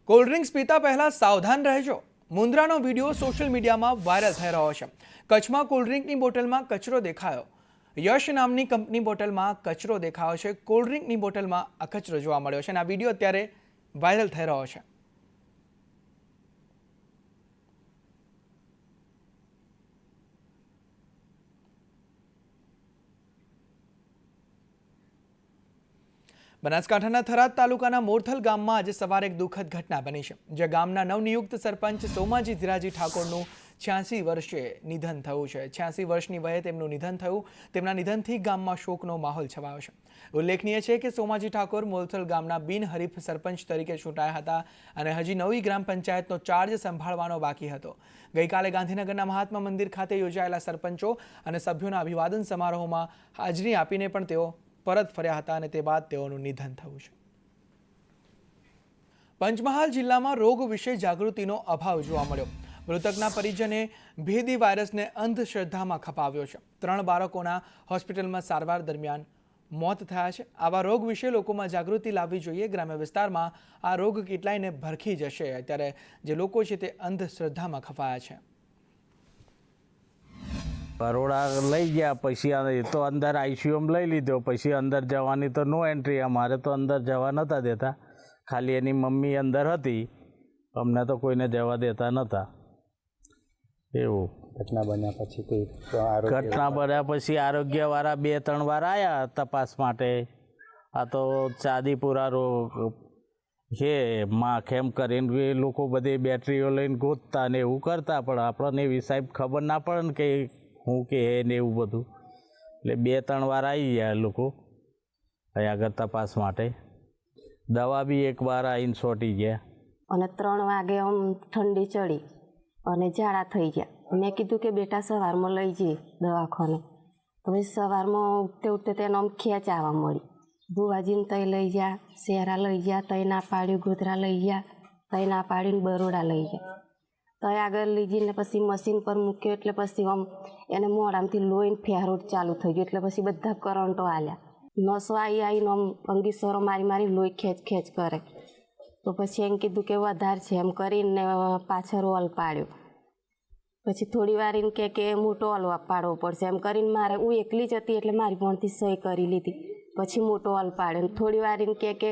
કોલ્ડ ડ્રિંક્સ પીતા પહેલા સાવધાન રહેજો. મુન્દ્રાનો વિડીયો સોશિયલ મીડિયામાં વાયરલ થઈ રહ્યો છે. કચ્છમાં કોલ્ડ ડ્રિંકની બોટલમાં કચરો દેખાયો. યશ નામની કંપની બોટલમાં કચરો દેખાયો છે. કોલ્ડ ડ્રિંકની બોટલમાં આ કચરો જોવા મળ્યો છે અને આ વિડીયો અત્યારે વાયરલ થઈ રહ્યો છે. બનાસકાંઠાના થરાદ તાલુકાના મોરથલ ગામમાં આજે સવારે એક દુઃખદ ઘટના બની છે, જે ગામના નવનિયુક્ત સરપંચ સોમાજી ધીરાજી ઠાકોરનું 86 વર્ષે નિધન થયું છે. 86 વર્ષની વયે તેમનું નિધન થયું. તેમના નિધનથી ગામમાં શોકનો માહોલ છવાયો છે. ઉલ્લેખનીય છે કે સોમાજી ઠાકોર મોરથલ ગામના બિનહરીફ સરપંચ તરીકે ચૂંટાયા હતા અને હજી નવી ગ્રામ પંચાયતનો ચાર્જ સંભાળવાનો બાકી હતો. ગઈકાલે ગાંધીનગરના મહાત્મા મંદિર ખાતે યોજાયેલા સરપંચો અને સભ્યોના અભિવાદન સમારોહમાં હાજરી આપીને પણ તેઓ પરત ફર્યા હતા અને તે બાદ તેઓનું નિધન થયું છે. પંચમહાલ જિલ્લામાં રોગ વિશે જાગૃતિનો અભાવ જોવા મળ્યો. મૃતકના પરિજને ભેદી વાયરસને અંધશ્રદ્ધામાં ખપાવ્યો છે. 3 બાળકોના હોસ્પિટલમાં સારવાર દરમિયાન મોત થયા છે. આવા રોગ વિશે લોકોમાં જાગૃતિ લાવવી જોઈએ. ગ્રામ્ય વિસ્તારમાં આ રોગ કેટલાયને ભરખી જશે. અત્યારે જે લોકો છે તે અંધશ્રદ્ધામાં ખપાયા છે. બરોડા લઈ ગયા, પછી એ તો અંદર આઈસીયુમાં લઈ લીધો, પછી અંદર જવાની તો નો એન્ટ્રી. અમારે તો અંદર જવા નહોતા દેતા. ખાલી એની મમ્મી અંદર હતી, અમને તો કોઈને જવા દેતા નહોતા. એવું ઘટના બન્યા પછી આરોગ્યવાળા 2-3 વાર આવ્યા તપાસ માટે. આ તો ચાંદીપુરા રોગ છે માં કેમ કરીને એ લોકો બધી બેટરીઓ લઈને ગોતતા ને એવું કરતા, પણ આપણને એવી સાહેબ ખબર ના પડે ને કે હું કે ને એવું બધું. એટલે 2-3 વાર આવી ગયા લોકો અહીં આગળ તપાસ માટે. દવા બી એક વાર આવીને છોટી ગયા. અને 3 વાગે આમ ઠંડી ચડી અને ઝાડા થઈ ગયા. મેં કીધું કે બેટા સવારમાં લઈ જઈએ દવાખાને. તો પછી સવારમાં ઉઠતે તેને આમ ખેંચ આવવા મળી. ભુવાજીને તઈ લઈ ગયા, શેરા લઈ ગયા, તઈ ના પાડ્યું, ગોધરા લઈ ગયા, તઈ ના પાડીને બરોડા લઈ ગયા. તો આગળ લઈ જઈને પછી મશીન પર મૂક્યો એટલે પછી આમ એને મોઢામાંથી લોહીને ફેરોટ ચાલુ થઈ ગયું એટલે પછી બધા કરંટો આલ્યા નસો આવીને આમ અંગીસરો મારી લોહી ખેંચ કરે તો પછી એમ કીધું કે વધારે છે એમ કરીને પાછળ હોલ પાડ્યો પછી થોડી વાર એમ કે મોટો હોલ પાડવો પડશે એમ કરીને મારે હું એકલી જ હતી એટલે મારી ભણતી સહી કરી લીધી પછી મોટો હોલ પાડ્યો થોડી વાર એમ કે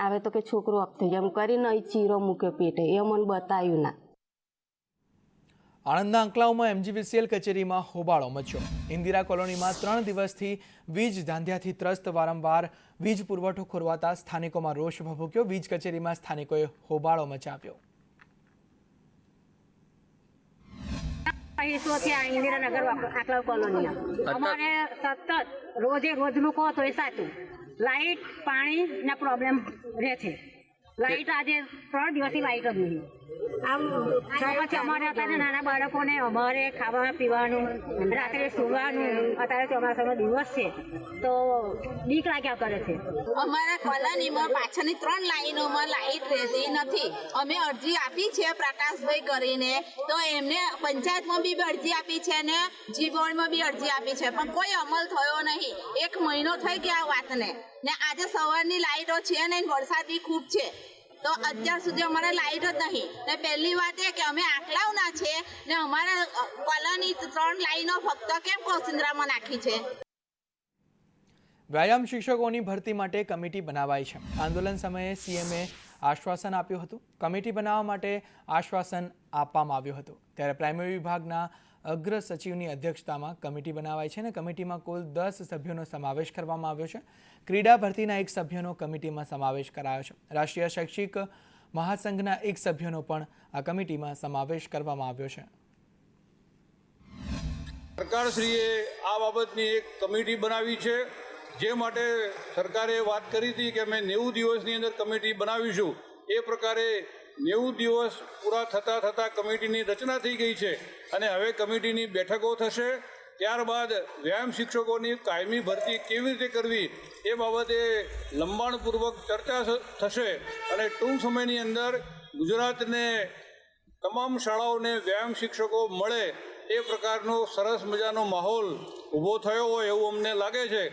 આવે તો કે છોકરો અપ થઈ જાય એમ કરીને અહીં ચીરો મૂક્યો પેટે એ મને બતાવ્યું ના. આણંદના અંકલાવમાં MGVCL કચેરીમાં હોબાળો મચ્યો. ઇન્દિરા કોલોનીમાં 3 દિવસથી વીજ ધાંધિયાથી ત્રસ્ત વારંવાર વીજ પુરવઠો ખોરવાતા સ્થાનિકોમાં રોષ ભભૂક્યો. વીજ કચેરીમાં સ્થાનિકોએ હોબાળો મચાવ્યો. ઇન્દિરાનગર આંકલાવ કોલોની અમારે સતત રોજનું કહો તો એ સાચું લાઇટ પાણીના પ્રોબ્લેમ રહે છે. લાઇટ આજે 3 દિવસથી લાઇટ જ નહીં. આમ પછી અમારે અત્યારે નાના બાળકોને અમારે ખાવા પીવાનું રાત્રે સુવાનું અત્યારે ચોમાસાનો દિવસ છે તો બીક લાગ્યા કરે છે. અમારા કોલોનીમાં પાછળની 3 લાઈનોમાં લાઇટ રહેતી નથી. અમે અરજી આપી છે પ્રકાશભાઈ કરીને તો એમને પંચાયતમાં બી અરજી આપી છે અને જી બોર્ડમાં બી અરજી આપી છે પણ કોઈ અમલ થયો નહીં. 1 મહિનો થઈ ગયા આ વાતને ને આજે સવારની લાઇટો છે ને વરસાદ બી ખૂબ છે તો અત્યાર સુધી અમારે લાઇટ જ નહીં. ને પહેલી વાત એ કે અમે આંકલાવના છે ને અમારા કોલોની 3 લાઈનો ફક્ત કેમ કોસિન્દ્રામાં નાખી છે. વ્યાયામ શિક્ષકોની ભરતી માટે કમિટી બનાવાઈ છે. આંદોલન સમયે CMએ આશ્વાસન આપ્યું હતું. કમિટી બનાવવા માટે આશ્વાસન આપવામાં આવ્યું હતું. ત્યારે પ્રાઇમરી વિભાગના અગ્ર સચિવની અધ્યક્ષતામાં કમિટી બનાવાઈ છે અને કમિટીમાં કુલ 10 સભ્યોનો સમાવેશ કરવામાં આવ્યો છે. ક્રીડા ભરતીના 1 સભ્યનો કમિટીમાં સમાવેશ કરાયો છે. રાષ્ટ્રીય શૈક્ષિક મહાસંઘના 1 સભ્યનો પણ આ કમિટીમાં સમાવેશ કરવામાં આવ્યો છે. સરકારશ્રીએ આ બાબતની એક કમિટી બનાવી છે જે માટે સરકારે વાત કરી હતી કે અમે 90 દિવસની અંદર કમિટી બનાવીશું. એ પ્રકારે 90 દિવસ પૂરા થતાં કમિટીની રચના થઈ ગઈ છે અને હવે કમિટીની બેઠકો થશે. ત્યારબાદ વ્યાયામ શિક્ષકોની કાયમી ભરતી કેવી રીતે કરવી એ બાબતે લંબાણપૂર્વક ચર્ચા થશે અને ટૂંક સમયની અંદર ગુજરાતને તમામ શાળાઓને વ્યાયામ શિક્ષકો મળે એ પ્રકારનો સરસ મજાનો માહોલ ઊભો થયો હોય એવું અમને લાગે છે.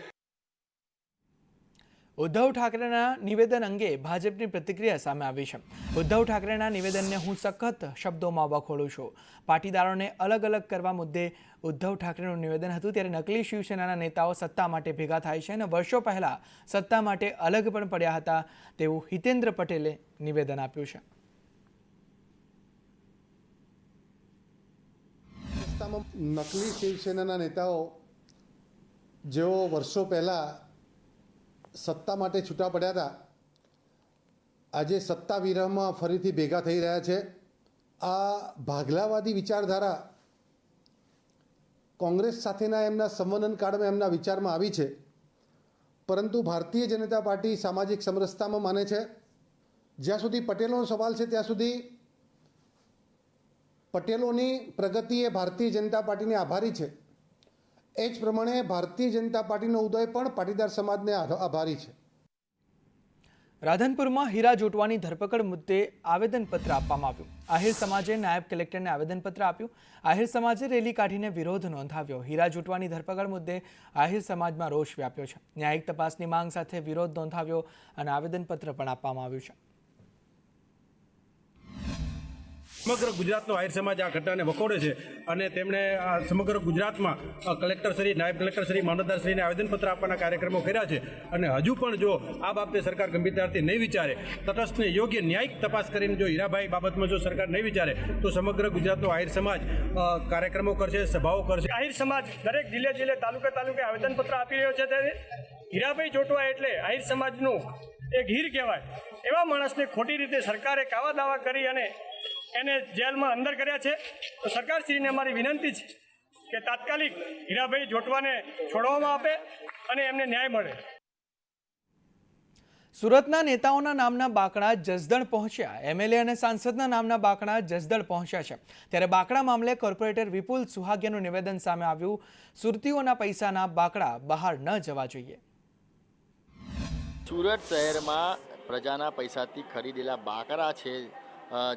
ઉદ્ધવ ઠાકરેના નિવેદન અંગે ભાજપની પ્રતિક્રિયા સામે આવી છે. ઉદ્ધવ ઠાકરેના નિવેદનને હું સખત શબ્દોમાં વખોડું છું. પાટીદારોને અલગ અલગ કરવા મુદ્દે ઉદ્ધવ ઠાકરેનું નિવેદન હતું. ત્યારે નકલી શિવસેનાના નેતાઓ સત્તા માટે ભેગા થાય છે અને વર્ષો પહેલા સત્તા માટે અલગ પણ પડ્યા હતા તેવું હિતેન્દ્ર પટેલે નિવેદન આપ્યું છે. નકલી શિવસેનાના નેતાઓ જેઓ વર્ષો પહેલા સત્તા માટે છૂટા પડ્યા હતા આજે સત્તા વિરહમાં ફરીથી ભેગા થઈ રહ્યા છે. આ ભાગલાવાદી વિચારધારા કોંગ્રેસ સાથેના એમના સંવનન કાળમાં એમના વિચારમાં આવી છે પરંતુ ભારતીય જનતા પાર્ટી સામાજિક સમરસતામાં માને છે. જ્યાં સુધી પટેલોનો સવાલ છે ત્યાં સુધી પટેલોની પ્રગતિ એ ભારતીય જનતા પાર્ટીને આભારી છે. એ જ પ્રમાણે ભારતીય જનતા પાર્ટીનો ઉદય પણ પાટીદાર સમાજને આભારી છે. રાધનપુરમાં હીરા જોટવાની ધરપકડ મુદ્દે આવેદનપત્ર આપવામાં આવ્યું. આહિર સમાજે નાયબ કલેક્ટરને આવેદનપત્ર આપ્યું. આહિર સમાજે રેલી કાઢીને વિરોધ નોંધાવ્યો. હીરા જોટવાની ધરપકડ મુદ્દે આહિર સમાજમાં રોષ વ્યાપ્યો છે. ન્યાયિક તપાસની માંગ સાથે વિરોધ નોંધાવ્યો અને આવેદનપત્ર પણ આપવામાં આવ્યું છે. સમગ્ર ગુજરાતનો આહિર સમાજ આ ઘટનાને વખોડે છે અને તેમણે આ સમગ્ર ગુજરાતમાં કલેક્ટરશ્રી, નાયબ કલેક્ટરશ્રી, મામલતદારશ્રીને આવેદનપત્ર આપવાના કાર્યક્રમો કર્યા છે અને હજુ પણ જો આ બાબતે સરકાર ગંભીરતાથી નહીં વિચારે, તટસ્થને યોગ્ય ન્યાયિક તપાસ કરીને જો હીરાભાઈ બાબતમાં જો સરકાર નહીં વિચારે તો સમગ્ર ગુજરાતનો આહિર સમાજ કાર્યક્રમો કરશે, સભાઓ કરશે. આહિર સમાજ દરેક જિલ્લે તાલુકે આવેદનપત્ર આપી રહ્યો છે. ત્યારે હીરાભાઈ જોટવા એટલે આહિર સમાજનું એક હીર કહેવાય. એવા માણસને ખોટી રીતે સરકારે કાવા દાવા કરી અને એને જેલમાં અંદર કર્યા છે. તો સરકારશ્રીને અમારી વિનંતી છે કે તાત્કાલિક હીરાભાઈ જોટવાને છોડવામાં આવે અને એમને ન્યાય મળે. સુરતના નેતાઓના નામના બાકડા જસદણ પહોંચ્યા. MLA અને સાંસદના નામના બાકડા જસદણ પહોંચ્યા છે. ત્યારે બાકડા મામલે કોર્પોરેટર વિપુલ સુહાગિયાનું નિવેદન સામે આવ્યું. સુરતીઓના પૈસાના બાકડા બહાર ન જવા જોઈએ. સુરત શહેરમાં પ્રજાના પૈસાથી ખરીદેલા બાકડા છે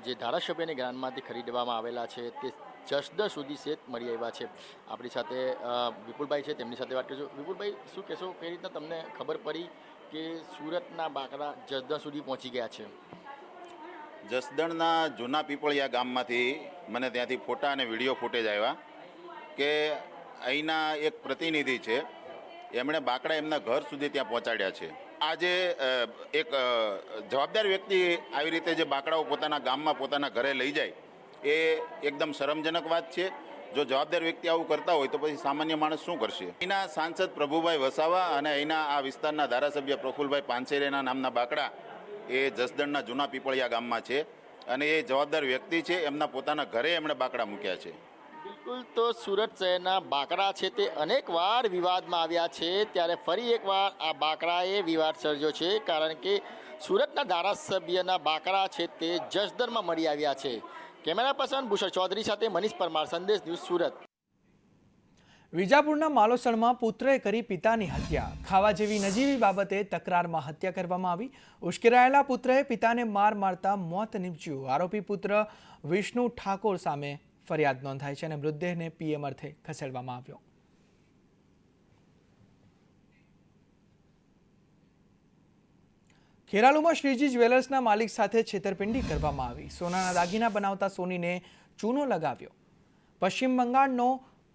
જે ધારાસભ્યની ગ્રાન્ટમાંથી ખરીદવામાં આવેલા છે તે જસદણ સુધી સેજ મળી આવ્યા છે. આપણી સાથે વિપુલભાઈ છે, તેમની સાથે વાત કરીશું. વિપુલભાઈ, શું કહેશો, કઈ રીતના તમને ખબર પડી કે સુરતના બાકરા જસદણ સુધી પહોંચી ગયા છે? જસદણના જૂના પીપળિયા ગામમાંથી મને ત્યાંથી ફોટા અને વિડીયો ફૂટેજ આવ્યા કે અહીંના એક પ્રતિનિધિ છે, એમણે બાકડા એમના ઘર સુધી ત્યાં પહોંચાડ્યા છે. આજે એક જવાબદાર વ્યક્તિ આવી રીતે જે બાકડાઓ પોતાના ગામમાં પોતાના ઘરે લઈ જાય એ એકદમ શરમજનક વાત છે. જો જવાબદાર વ્યક્તિ આવું કરતા હોય તો પછી સામાન્ય માણસ શું કરશે? અહીંના સાંસદ પ્રભુભાઈ વસાવા અને અહીંના આ વિસ્તારના ધારાસભ્ય પ્રફુલભાઈ પાનસેરેના નામના બાકડા એ જસદણના જૂના પીપળિયા ગામમાં છે અને એ જવાબદાર વ્યક્તિ છે, એમના પોતાના ઘરે એમણે બાકડા મૂક્યા છે. બિલકુલ. તો સુરત શહેરના બાકરા છે તે અનેક વાર વિવાદમાં આવ્યા છે, ત્યારે ફરી એકવાર આ બાકરાએ વિવાદ સર્જ્યો છે, કારણ કે સુરતના ધારાસભ્યના બાકરા છે તે જસદણમાં મળી આવ્યા છે. કેમેરા પર્સન ભૂષણ ચૌધરી સાથે મનીષ પરમાર, સંદેશ ન્યૂઝ, સુરત. વિજાપુરના માલોસણમાં પુત્રએ કરી પિતાની હત્યા. ખાવા જેવી નજીવી બાબતે તકરારમાં હત્યા કરવામાં આવી. ઉશ્કેરાયેલા પુત્રએ પિતાને મારતા મોત નીપજ્યું. આરોપી પુત્ર વિષ્ણુ ઠાકોર સામે ફરિયાદ નોંધાઈ છે અને મૃતદેહને પીએમ અર્થે ખસેડવામાં આવ્યો. ખેરાલુમાં શ્રીજી જ્વેલર્સના માલિક સાથે છેતરપિંડી કરવામાં આવી. સોનાના દાગીના બનાવતા સોનીને ચૂનો લગાવ્યો. પશ્ચિમ બંગાળનો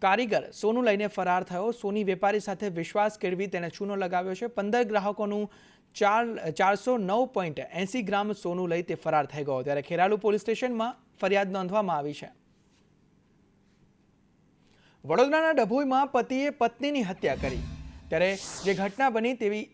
કારીગર સોનું લઈને ફરાર થયો. સોની વેપારી સાથે વિશ્વાસ કેળવી તેને ચૂનો લગાવ્યો છે. 15 ગ્રાહકોનું 409.80 ગ્રામ સોનું લઈ તે ફરાર થઈ ગયો. ત્યારે ખેરાલુ પોલીસ સ્ટેશનમાં ફરિયાદ નોંધવામાં આવી છે. વડોદરાના ડભોઈમાં પતિએ પત્નીની હત્યા કરી. ત્યારે જે ઘટના બની તેવી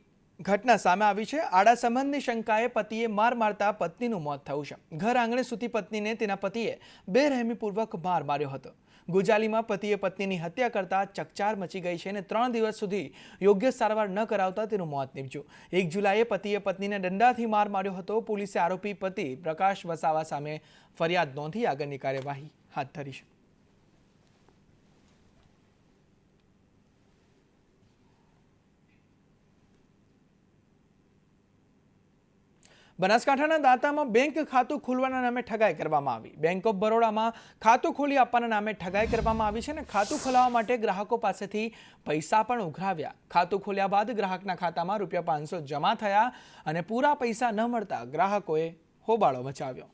ઘટના સામે આવી છે. આડા સંબંધની શંકાએ પતિએ મારતા પત્નીનું મોત થયું છે. ઘર આંગણે સૂતી પત્નીને તેના પતિએ બેરહેમીપૂર્વક માર્યો હતો. ગુજાલીમાં પતિએ પત્નીની હત્યા કરતા ચકચાર મચી ગઈ છે અને 3 દિવસ સુધી યોગ્ય સારવાર ન કરાવતા તેનું મોત નીપજ્યું. 1 જુલાઈએ પતિએ પત્નીને દંડાથી માર્યો હતો. પોલીસે આરોપી પતિ પ્રકાશ વસાવા સામે ફરિયાદ નોંધી આગળની કાર્યવાહી હાથ ધરી છે. બનાસકાંઠાના દાંતામાં બેંક ખાતું ખોલવાના નામે ઠગાઈ કરવામાં આવી. બેંક ઓફ બરોડામાં ખાતું ખોલી આપવાના નામે ઠગાઈ કરવામાં આવી છે અને ખાતું ખોલાવવા માટે ગ્રાહકો પાસેથી પૈસા પણ ઉઘરાવ્યા. ખાતું ખોલ્યા બાદ ગ્રાહકના ખાતામાં ₹500 જમા થયા અને પૂરા પૈસા ન મળતા ગ્રાહકોએ હોબાળો મચાવ્યો.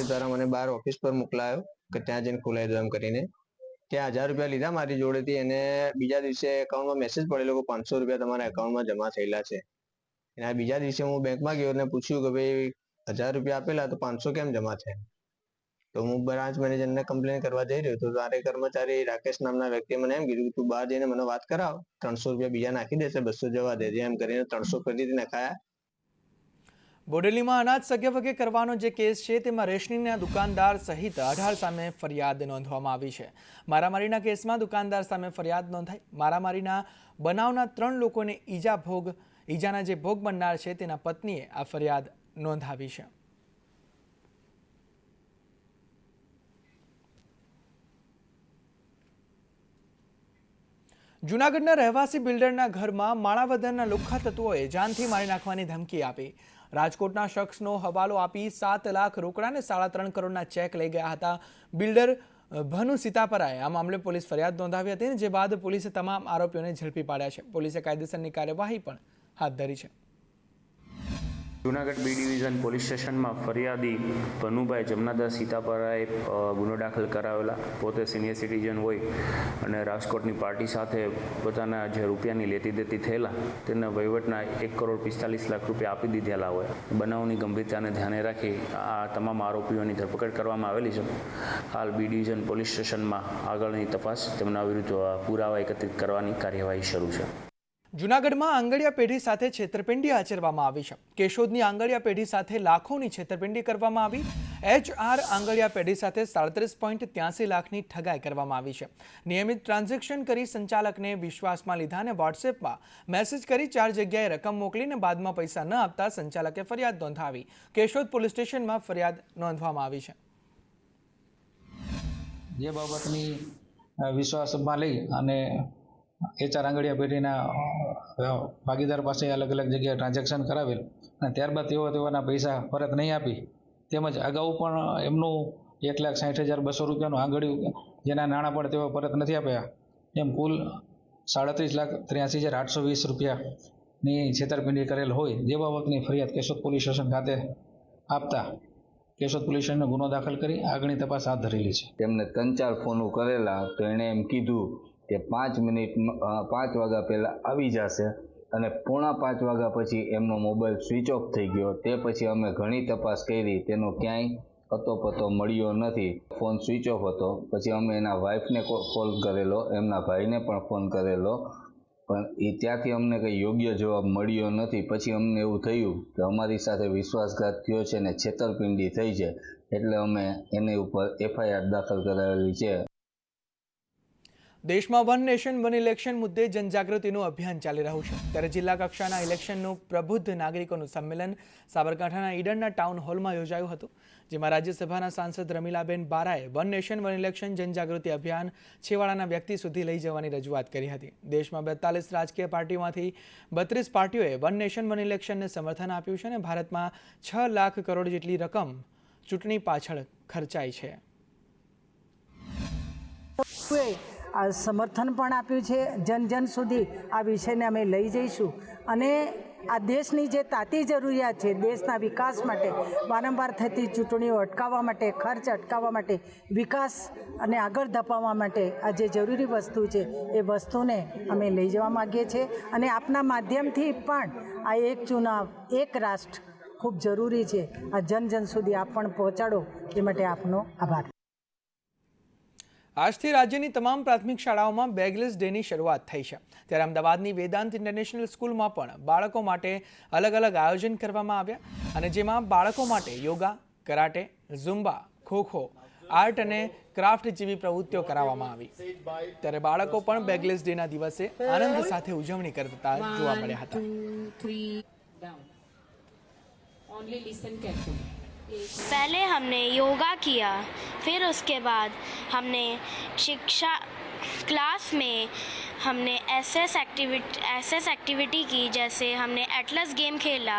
દ્વારા મને બહાર ઓફિસ પર મોકલાયો કે ત્યાં જઈને ખોલાવી દો એમ કરીને. ત્યાં ₹1000 લીધા મારી જોડેથી અને બીજા દિવસે એકાઉન્ટમાં મેસેજ પડેલો કે ₹500 તમારા એકાઉન્ટમાં જમા થયેલા છે. અને બીજા દિવસે હું બેંકમાં ગયો અને પૂછ્યું કે ભાઈ ₹1000 આપેલા તો 500 કેમ જમા થયા? તો હું બ્રાન્ચ મેનેજરને કમ્પ્લેન કરવા જઈ રહ્યો હતો. તારે કર્મચારી રાકેશ નામના વ્યક્તિએ મને એમ કીધું કે તું બહાર જઈને મને વાત કરાવ, ₹300 બીજા નાખી દેશે, 200 જવા દેજે એમ કરીને 300 ફરીથી નખાયા. બોડેલીમાં અનાજ સગેવગે કરવાનો જે કેસ છે તેમાં રેશનિંગના દુકાનદાર સહિત 18 સામે ફરિયાદ નોંધવામાં આવી છે. મારામારીના કેસમાં દુકાનદાર સામે ફરિયાદ નોંધાઈ. મારામારીના બનાવના 3 લોકોને ઈજાના જે ભોગ બનનાર છે તેના પત્નીએ આ ફરિયાદ નોંધાવી છે. જૂનાગઢના રહેવાસી બિલ્ડરના ઘરમાં માણાવદરના લુખ્ખા તત્વોએ જાનથી મારી નાખવાની ધમકી આપી. રાજકોટના શખ્સનો હવાલો આપી 7 લાખ રોકડા અને 3.5 કરોડના ચેક લઈ ગયા હતા. બિલ્ડર ભનુ સીતાપરાએ આ મામલે પોલીસ ફરિયાદ નોંધાવી હતી, જે બાદ પોલીસે તમામ આરોપીઓને ઝડપી પાડ્યા છે. પોલીસે કાયદેસરની કાર્યવાહી પણ હાથ ધરી છે. જૂનાગઢ બી ડિવિઝન પોલીસ સ્ટેશનમાં ફરિયાદી ભનુભાઈ જમનાદાસ સીતાપરાએ ગુનો દાખલ કરાવેલા. પોતે સિનિયર સિટીઝન હોય અને રાજકોટની પાર્ટી સાથે પોતાના જે રૂપિયાની લેતી દેતી થયેલા તેના વહીવટના ₹1,45,00,000 આપી દીધેલા હોય. બનાવની ગંભીરતાને ધ્યાને રાખી આ તમામ આરોપીઓની ધરપકડ કરવામાં આવેલી છે. હાલ બી ડિવિઝન પોલીસ સ્ટેશનમાં આગળની તપાસ તેમના વિરુદ્ધ પુરાવા એકત્રિત કરવાની કાર્યવાહી શરૂ છે. જૂનાગઢમાં આંગળીયા પેઢી સાથે છેતરપિંડી આચરવામાં આવી છે. કેશોદની આંગળીયા પેઢી સાથે લાખોની છેતરપિંડી કરવામાં આવી. HR આંગળીયા પેઢી સાથે 37.83 લાખની ઠગાઈ કરવામાં આવી છે. નિયમિત ટ્રાન્ઝેક્શન કરી સંચાલકને વિશ્વાસમાં લીધા અને વોટ્સએપમાં મેસેજ કરી 4 જગ્યાએ રકમ મોકલીને બાદમાં પૈસા ન આપતા સંચાલકે ફરિયાદ નોંધાવી. કેશોદ પોલીસ સ્ટેશનમાં ફરિયાદ નોંધવામાં આવી છે. જે બાબતની વિશ્વાસમાં લઈ અને HR આંગળીયા પેઢીના ભાગીદાર પાસે અલગ અલગ જગ્યાએ ટ્રાન્ઝેક્શન કરાવેલ અને ત્યારબાદ તેઓના પૈસા પરત નહીં આપી, તેમજ અગાઉ પણ એમનું 1,60,200 રૂપિયાનું આંગળીયું જેના નાણાં પણ તેઓ પરત નથી આપ્યા, એમ કુલ 37,83,820 રૂપિયાની છેતરપિંડી કરેલ હોય જે બાબતની ફરિયાદ કેશોદ પોલીસ સ્ટેશન ખાતે આપતા કેશોદ પોલીસ સ્ટેશને ગુનો દાખલ કરી આગળની તપાસ હાથ ધરેલી છે. તેમને 3-4 ફોનો કરેલા તો એણે એમ કીધું કે 5 વાગ્યા પહેલાં આવી જશે અને 4:45 વાગ્યા પછી એમનો મોબાઈલ સ્વિચ ઓફ થઈ ગયો. તે પછી અમે ઘણી તપાસ કરી, તેનો ક્યાંય પતો મળ્યો નથી. ફોન સ્વિચ ઓફ હતો. પછી અમે એના વાઈફને કોલ કરેલો, એમના ભાઈને પણ ફોન કરેલો, પણ એ ત્યાંથી અમને કંઈ યોગ્ય જવાબ મળ્યો નથી. પછી અમને એવું થયું કે અમારી સાથે વિશ્વાસઘાત થયો છે ને છેતરપિંડી થઈ છે, એટલે અમે એની ઉપર FIR દાખલ કરાવેલી છે. દેશમાં વન નેશન વન ઇલેક્શન મુદ્દે જનજાગૃતિનું અભિયાન ચાલી રહ્યું છે, ત્યારે જિલ્લા કક્ષાના ઇલેક્શનનું પ્રબુદ્ધ નાગરિકોનું સંમેલન સાબરકાંઠાના ઈડરના ટાઉન હોલમાં યોજાયું હતું, જેમાં રાજ્યસભાના સાંસદ રમીલાબેન બારાએ વન નેશન વન ઇલેક્શન જનજાગૃતિ અભિયાન છેવાડાના વ્યક્તિ સુધી લઈ જવાની રજૂઆત કરી હતી. દેશમાં 42 રાજકીય પાર્ટીઓમાંથી 32 પાર્ટીઓએ વન નેશન વન ઇલેક્શનને સમર્થન આપ્યું છે અને ભારતમાં 6 લાખ કરોડ જેટલી રકમ ચૂંટણી પાછળ ખર્ચાઈ છે. આ સમર્થન પણ આપ્યું છે. જન સુધી આ વિષયને અમે લઈ જઈશું અને આ દેશની જે તાતી જરૂરિયાત છે, દેશના વિકાસ માટે, વારંવાર થતી ચૂંટણીઓ અટકાવવા માટે, ખર્ચ અટકાવવા માટે, વિકાસ અને આગળ ધપાવવા માટે આ જે જરૂરી વસ્તુ છે એ વસ્તુને અમે લઈ જવા માગીએ છીએ અને આપના માધ્યમથી પણ આ એક ચુનાવ એક રાષ્ટ્ર ખૂબ જરૂરી છે. આ જન સુધી આપ પણ પહોંચાડો એ માટે આપનો આભાર. આજથી રાજ્યની તમામ પ્રાથમિક શાળાઓમાં બેગલેસ ડેની શરૂઆત થઈ છે, ત્યારે અમદાવાદની વેદાંત ઇન્ટરનેશનલ સ્કૂલમાં પણ બાળકો માટે અલગ અલગ આયોજન કરવામાં આવ્યા અને જેમાં બાળકો માટે યોગા, કરાટે, ઝુમ્બા, ખોખો, આર્ટ અને ક્રાફ્ટ જેવી પ્રવૃત્તિઓ કરાવવામાં આવી. ત્યારે બાળકો પણ બેગલેસ ડેના દિવસે આનંદ સાથે ઉજવણી કરતા જોવા મળ્યા હતા. पहले हमने योगा किया, फिर उसके बाद हमने शिक्षा क्लास में हमने एसएस एक्टिविटी की, जैसे हमने एटलस गेम खेला,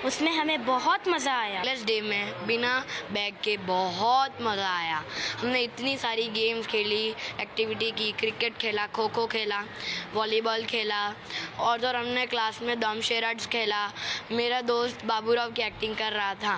उसमें हमें बहुत मज़ा आया. एटलस डे में बिना बैग के बहुत मज़ा आया. हमने इतनी सारी गेम्स खेली, एक्टिविटी की, क्रिकेट खेला, खो खो खेला, वॉलीबॉल खेला और हमने क्लास में दमशेराज खेला. मेरा दोस्त बाबूराव की एक्टिंग कर रहा था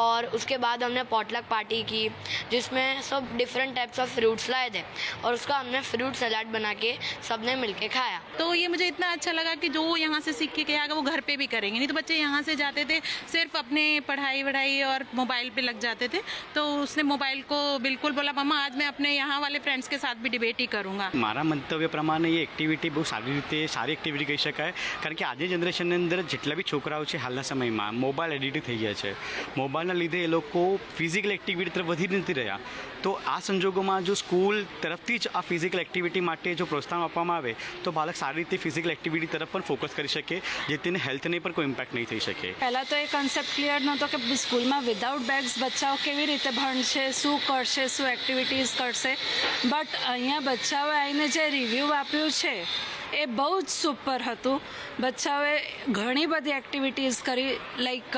और उसके बाद हमने पॉटलक पार्टी की जिसमें सब डिफरेंट टाइप्स ऑफ फ्रूट्स लाए थे और उसका हमने फ्रूट सलाद बना के सबने मिलके खाया. तो ये मुझे इतना अच्छा लगा कि जो यहाँ से सीख के गया वो घर पे भी करेंगे. नहीं तो बच्चे यहाँ से जाते थे सिर्फ अपने पढ़ाई और मोबाइल पे लग जाते थे, तो उसने मोबाइल को बिल्कुल बोला मम्मा आज मैं अपने यहाँ वाले फ्रेंड्स के साथ भी डिबेट ही करूँगा. મારા મંતવ્ય પ્રમાણે એ એક્ટિવિટી બહુ સારી એક્ટિવિટી કહી શકાય, કારણ કે આજે જનરેશનની અંદર જેટલા બી છોકરાઓ છે હાલના સમયમાં મોબાઈલ એડિક્ટ થઈ ગયા છે. મોબાઈલના લીધે એ લોકો ફિઝિકલ એક્ટિવિટી તરફ વધી નથી રહ્યા. તો આ સંજોગોમાં જો સ્કૂલ તરફથી જ આ ફિઝિકલ એક્ટિવિટી માટે જો પ્રોત્સાહન આપવામાં આવે તો બાળક સારી રીતે ફિઝિકલ એક્ટિવિટી તરફ પણ ફોકસ કરી શકે, જેથી હેલ્થને પણ કોઈ ઇમ્પેક્ટ નહીં થઈ શકે. પહેલાં તો એ કન્સેપ્ટ ક્લિયર નહોતો કે સ્કૂલમાં વિધાઉટ બેગ્સ બચ્ચાઓ કેવી રીતે ભણશે, શું કરશે, શું એક્ટિવિટીઝ કરશે. બટ અહીંયા બચ્ચાઓએ આવીને જે રિવ્યૂ આપ્યું છે એ બહુ જ સુપર હતું. બચ્ચાઓએ ઘણી બધી એક્ટિવિટીઝ કરી, લાઈક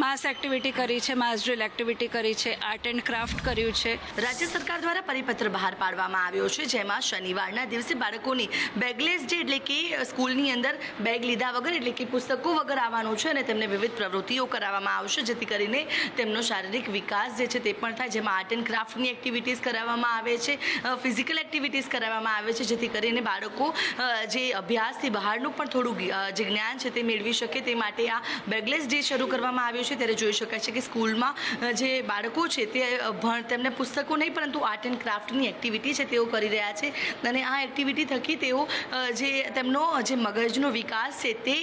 માસ એક્ટિવિટી કરી છે, માસ ડ્રીલ એક્ટિવિટી કરી છે, આર્ટ એન્ડ ક્રાફ્ટ કર્યું છે. રાજ્ય સરકાર દ્વારા પરિપત્ર બહાર પાડવામાં આવ્યો છે, જેમાં શનિવારના દિવસે બાળકોની બેગલેસ ડે એટલે કે સ્કૂલની અંદર બેગ લીધા વગર એટલે કે પુસ્તકો વગર આવવાનું છે અને તેમને વિવિધ પ્રવૃત્તિઓ કરાવવામાં આવશે, જેથી કરીને તેમનો શારીરિક વિકાસ જે છે તે પણ થાય. જેમાં આર્ટ એન્ડ ક્રાફ્ટની એક્ટિવિટીઝ કરાવવામાં આવે છે, ફિઝિકલ એક્ટિવિટીઝ કરાવવામાં આવે છે, જેથી કરીને બાળકો જે અભ્યાસથી બહારનું પણ થોડું જે જ્ઞાન છે તે મેળવી શકે. તે માટે આ બેગલેસ ડે શરૂ કરવામાં આવ્યો છે. ત્યારે જોઈ શકાય છે કે સ્કૂલમાં જે બાળકો છે તે તેમને પુસ્તકો નહીં પરંતુ આર્ટ એન્ડ ક્રાફ્ટની એક્ટિવિટી છે તેઓ કરી રહ્યા છે અને આ એક્ટિવિટી થકી તેઓ જે તેમનો જે મગજનો વિકાસ છે તે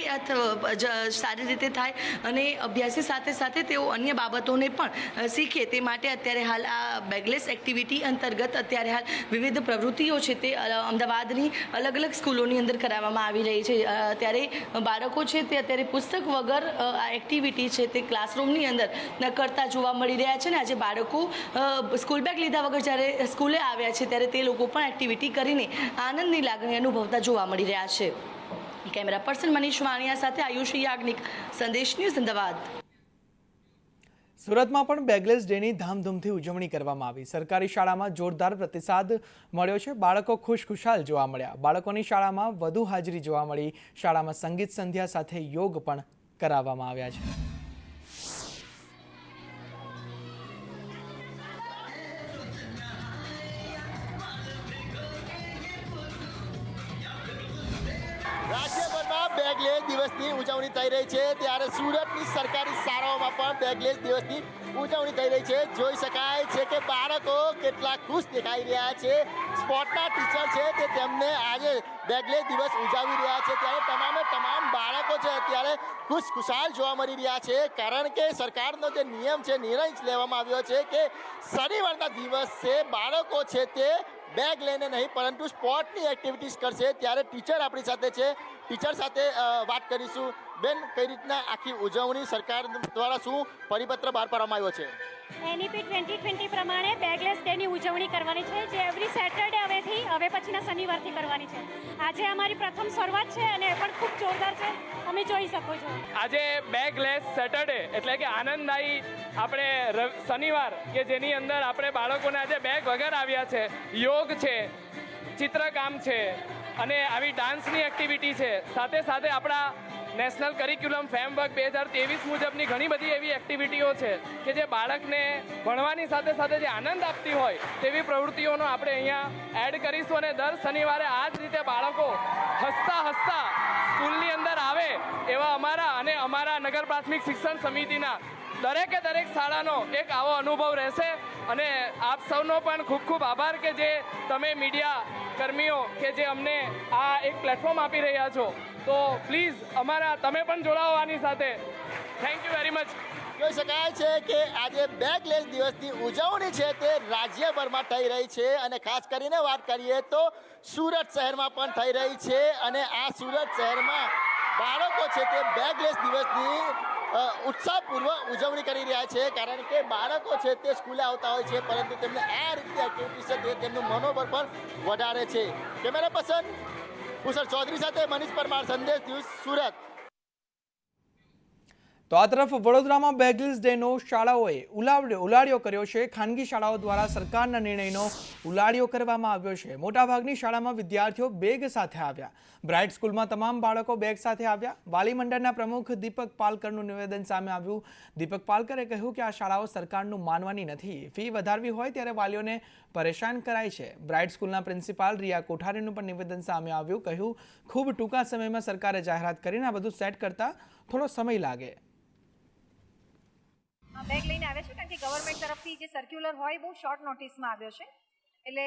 સારી રીતે થાય અને અભ્યાસની સાથે સાથે તેઓ અન્ય બાબતોને પણ શીખે. તે માટે અત્યારે હાલ આ બેગલેસ એક્ટિવિટી અંતર્ગત અત્યારે હાલ વિવિધ પ્રવૃત્તિઓ છે તે અમદાવાદની અલગ અલગ સ્કૂલો સ્કૂલોની અંદર કરાવવામાં આવી રહી છે. ત્યારે બાળકો છે તે અત્યારે પુસ્તક વગર આ એક્ટિવિટી છે તે ક્લાસરૂમની અંદર કરતા જોવા મળી રહ્યા છે. ને આજે બાળકો સ્કૂલ બેગ લીધા વગર જ્યારે સ્કૂલે આવ્યા છે ત્યારે તે લોકો પણ એક્ટિવિટી કરીને આનંદની લાગણી અનુભવતા જોવા મળી રહ્યા છે. કેમેરા પર્સન મનીષ વાણિયા સાથે આયુષી યાજ્ઞિક, સંદેશ ન્યૂઝ, અમદાવાદ. સુરતમાં પણ બેગલેસ ડેની ધામધૂમથી ઉજવણી કરવામાં આવી. સરકારી શાળામાં જોરદાર પ્રતિસાદ મળ્યો છે. બાળકો ખુશખુશાલ જોવા મળ્યા. બાળકોની શાળામાં વધુ હાજરી જોવા મળી. શાળામાં સંગીત સંધ્યા સાથે યોગ પણ કરાવવામાં આવ્યા છે. રાજ્યભરમાં બેગલેસ દિવસની ઉજવણી થઈ રહી છે, ત્યારે સુરતની સરકારી શાળાઓમાં પણ બેગલેસ દિવસની ઉજવણી થઈ રહી છે. જોઈ શકાય છે કે બાળકો કેટલા ખુશ દેખાઈ રહ્યા છે. સ્પોર્ટના ટીચર છે તે તેમને આજે બેગલેસ દિવસ ઉજવી રહ્યા છે, ત્યારે તમામ બાળકો છે અત્યારે ખુશખુશાલ જોવા મળી રહ્યા છે. કારણ કે સરકારનો જે નિયમ છે, નિર્ણય લેવામાં આવ્યો છે કે શનિવારના દિવસે બાળકો છે તે બેગ લઈને નહીં પરંતુ સ્પોર્ટની એક્ટિવિટીઝ કરશે. ત્યારે ટીચર આપણી સાથે છે, ટીચર સાથે વાત કરીશું. બેન, કઈ રીતના આખી ઉજવણી સરકાર દ્વારા શું પરિપત્ર બહાર પાડવામાં આવ્યો છે? NEP 2020 પ્રમાણે બેગલેસ ડેની ઉજવણી કરવાની છે, જે એવરી સેટરડે હવે પછીના શનિવારથી કરવાની છે. આજે અમારી પ્રથમ શરૂઆત છે અને એ પણ ખૂબ જોરદાર છે, તમે જોઈ શકો છો. આજે બેગલેસ સેટરડે એટલે કે આનંદદાયી આપણે શનિવાર કે જેની અંદર આપણે બાળકોને આજે બેગ વગર આવ્યા છે. યોગ છે, ચિત્રકામ છે અને આવી ડાન્સની એક્ટિવિટી છે. સાથે સાથે આપણા નેશનલ કરિક્યુલમ ફ્રેમવર્ક 2023 મુજબની ઘણી બધી એવી એક્ટિવિટીઓ છે કે જે બાળકને ભણવાની સાથે સાથે જે આનંદ આપતી હોય તેવી પ્રવૃત્તિઓનો આપણે અહીંયા એડ કરીશું. અને દર શનિવારે આ જ રીતે બાળકો હસતા સ્કૂલની અંદર આવે એવા અમારા નગર પ્રાથમિક શિક્ષણ સમિતિના દરેકે દરેક શાળાનો એક આવો અનુભવ રહેશે. અને આપ સૌનો પણ ખૂબ ખૂબ આભાર કે જે તમે મીડિયા કર્મીઓ કે જે અમને આ એક પ્લેટફોર્મ આપી રહ્યા છો. તો પ્લીઝ તમે પણ જોડાઓ આની સાથે. Thank you very much. જોઈ શકાય છે કે આજે બેગલેસ દિવસની ઉજવણી છે તે રાજ્યભરમાં થઈ રહી છે અને ખાસ કરીને વાત કરીએ તો સુરત શહેરમાં પણ થઈ રહી છે. અને આ સુરત શહેરમાં બાળકો છે તે બેગલેસ દિવસની ઉત્સાહપૂર્વક ઉજવણી કરી રહ્યા છે. કારણ કે બાળકો છે તે સ્કૂલે આવતા હોય છે પરંતુ તેમને આ રીતે એક્ટિવિટી છે તે તેમનું મનોબળ પણ વધારે છે. કેમેરા પર્સન કુશલ ચૌધરી સાથે મનીષ પરમાર, સંદેશ ન્યૂઝ, સુરત. તો આ તરફ વડોદરામાં બેગલેસ ડેનો શાળાઓએ ઉલાળ્યો કર્યો છે. ખાનગી શાળાઓ દ્વારા સરકારના નિર્ણયનો ઉલાળ્યો કરવામાં આવ્યો છે. મોટાભાગની શાળામાં વિદ્યાર્થીઓ બેગ સાથે આવ્યા. બ્રાઇટ સ્કૂલમાં તમામ બાળકો બેગ સાથે આવ્યા. વાલી મંડળના પ્રમુખ દીપક પાલકરનું નિવેદન સામે આવ્યું. દીપક પાલકરે કહ્યું કે આ શાળાઓ સરકારનું માનવાની નથી. ફી વધારવી હોય ત્યારે વાલીઓને પરેશાન કરાય છે. બ્રાઇટ સ્કૂલના પ્રિન્સિપાલ રિયા કોઠારીનું પણ નિવેદન સામે આવ્યું. કહ્યું ખૂબ ટૂંકા સમયમાં સરકારે જાહેરાત કરીને આ બધું સેટ કરતા થોડો સમય લાગે. બેગ લઈને આવ્યા છે કારણ કે ગવર્મેન્ટ તરફથી જે સર્ક્યુલર હોય બહુ શોર્ટ નોટિસમાં આવ્યો છે, એટલે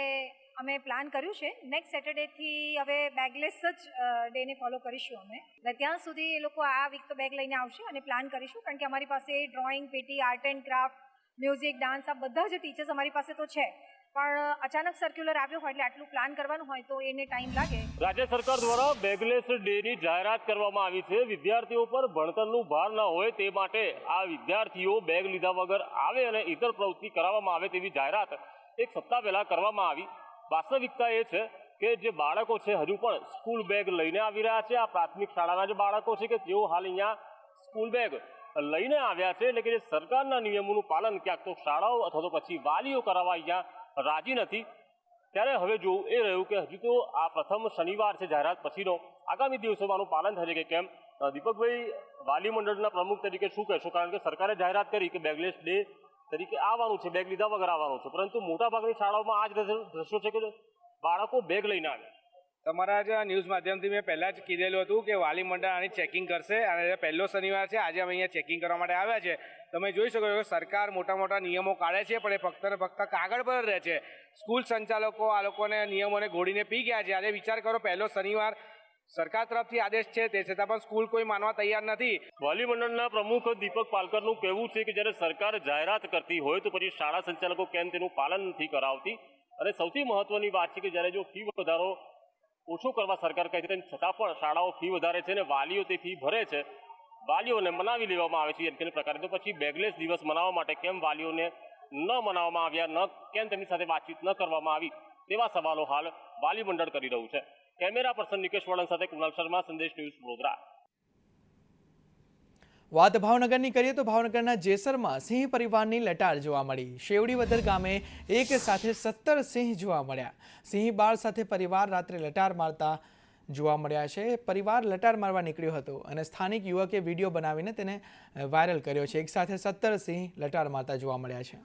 અમે પ્લાન કર્યું છે નેક્સ્ટ સેટરડેથી હવે બેગલેસ જ ડેને ફોલો કરીશું અમે. એટલે ત્યાં સુધી એ લોકો આ વીક તો બેગ લઈને આવશે અને પ્લાન કરીશું કારણ કે અમારી પાસે drawing, PT, art and craft, music, dance આ બધા જ ટીચર્સ અમારી પાસે તો છે, પણ અચાનક સર્ક્યુલર આવ્યો હોય એટલે આટલું પ્લાન કરવાનું હોય તો એને ટાઈમ લાગે. રાજ્ય સરકાર દ્વારા બેગલેસ ડેની જાહેરાત કરવામાં આવી છે. વિદ્યાર્થીઓ પર ભણતરનું ભાર ન હોય તે માટે આ વિદ્યાર્થીઓ બેગ લીધા વગર આવે અને ઇતર પ્રવૃત્તિ કરાવવામાં આવે તેવી જાહેરાત એક સપ્તાહ પહેલા કરવામાં આવી. વાસ્તવિકતા એ છે કે જે બાળકો છે હજુ પણ સ્કૂલ બેગ લઈને આવી રહ્યા છે. આ પ્રાથમિક શાળાના જે બાળકો છે કે તેઓ હાલ અહીંયા સ્કૂલ બેગ લઈને આવ્યા છે. એટલે કે જે સરકારના નિયમોનું પાલન ક્યાંક તો શાળાઓ અથવા તો પછી વાલીઓ કરાવવા અહીંયા રાજી નથી. ત્યારે હવે જોવું એ રહ્યું કે હજુ તો આ પ્રથમ શનિવાર છે જાહેરાત પછીનો. આગામી દિવસોમાં પાલન થશે કે કેમ. દીપકભાઈ, વાલી મંડળના પ્રમુખ તરીકે શું કહેશો? કારણ કે સરકારે જાહેરાત કરી કે બેગલેસ ડે તરીકે આવવાનું છે, બેગ લીધા વગર આવવાનું છે, પરંતુ મોટાભાગની શાળાઓમાં આ જ દ્રશ્યો છે કે બાળકો બેગ લઈને આવે. તમારા જ ન્યૂઝ માધ્યમથી મેં પહેલાં જ કીધેલું હતું કે વાલી મંડળ આની ચેકિંગ કરશે અને પહેલો શનિવાર છે, આજે અમે અહીંયા ચેકિંગ કરવા માટે આવ્યા છે. તમે જોઈ શકો છો સરકાર મોટા નિયમો કાઢે છે પણ એ ફક્ત ને ફક્ત કાગળ પર રહે છે. સ્કૂલ સંચાલકો આ લોકોને નિયમોને ઘોડીને પી ગયા છે. આજે વિચાર કરો, પહેલો શનિવાર સરકાર તરફથી આદેશ છે, તે છતાં પણ સ્કૂલ કોઈ માનવા તૈયાર નથી. વાલી મંડળના પ્રમુખ દીપક પાલકરનું કહેવું છે કે જ્યારે સરકાર જાહેરાત કરતી હોય તો પછી શાળા સંચાલકો કેમ તેનું પાલન નથી કરાવતી. અને સૌથી મહત્વની વાત છે કે જ્યારે જો ફી વધારો ઓછો કરવા સરકાર કહે છે, તેમ છતાં પણ શાળાઓ ફી વધારે છે અને વાલીઓ તે ફી ભરે છે. વાલીઓને મનાવી લેવામાં આવે છે એમ પ્રકારે. તો પછી બેગલેસ દિવસ મનાવવા માટે કેમ વાલીઓને ન મનાવવામાં આવ્યા, કેમ તેમની સાથે વાતચીત ન કરવામાં આવી, તેવા સવાલો હાલ વાલી મંડળ કરી રહ્યું છે. કેમેરા પર્સન નિકેશ વળન સાથે કુણાલ શર્મા, સંદેશ ન્યૂઝ, વડોદરા. વાત ભાવનગરની કરીએ તો ભાવનગરના જેસરમાં સિંહ પરિવારની લટાર જોવા મળી. શેવડીવદર ગામે એક સાથે 17 સિંહ જોવા મળ્યા. સિંહ બાળ સાથે પરિવાર રાત્રે લટાર મારતા જોવા મળ્યા છે. પરિવાર લટાર મારવા નીકળ્યો હતો અને સ્થાનિક યુવકે વિડીયો બનાવીને તેને વાયરલ કર્યો છે. એક સાથે 17 સિંહ લટાર મારતા જોવા મળ્યા છે.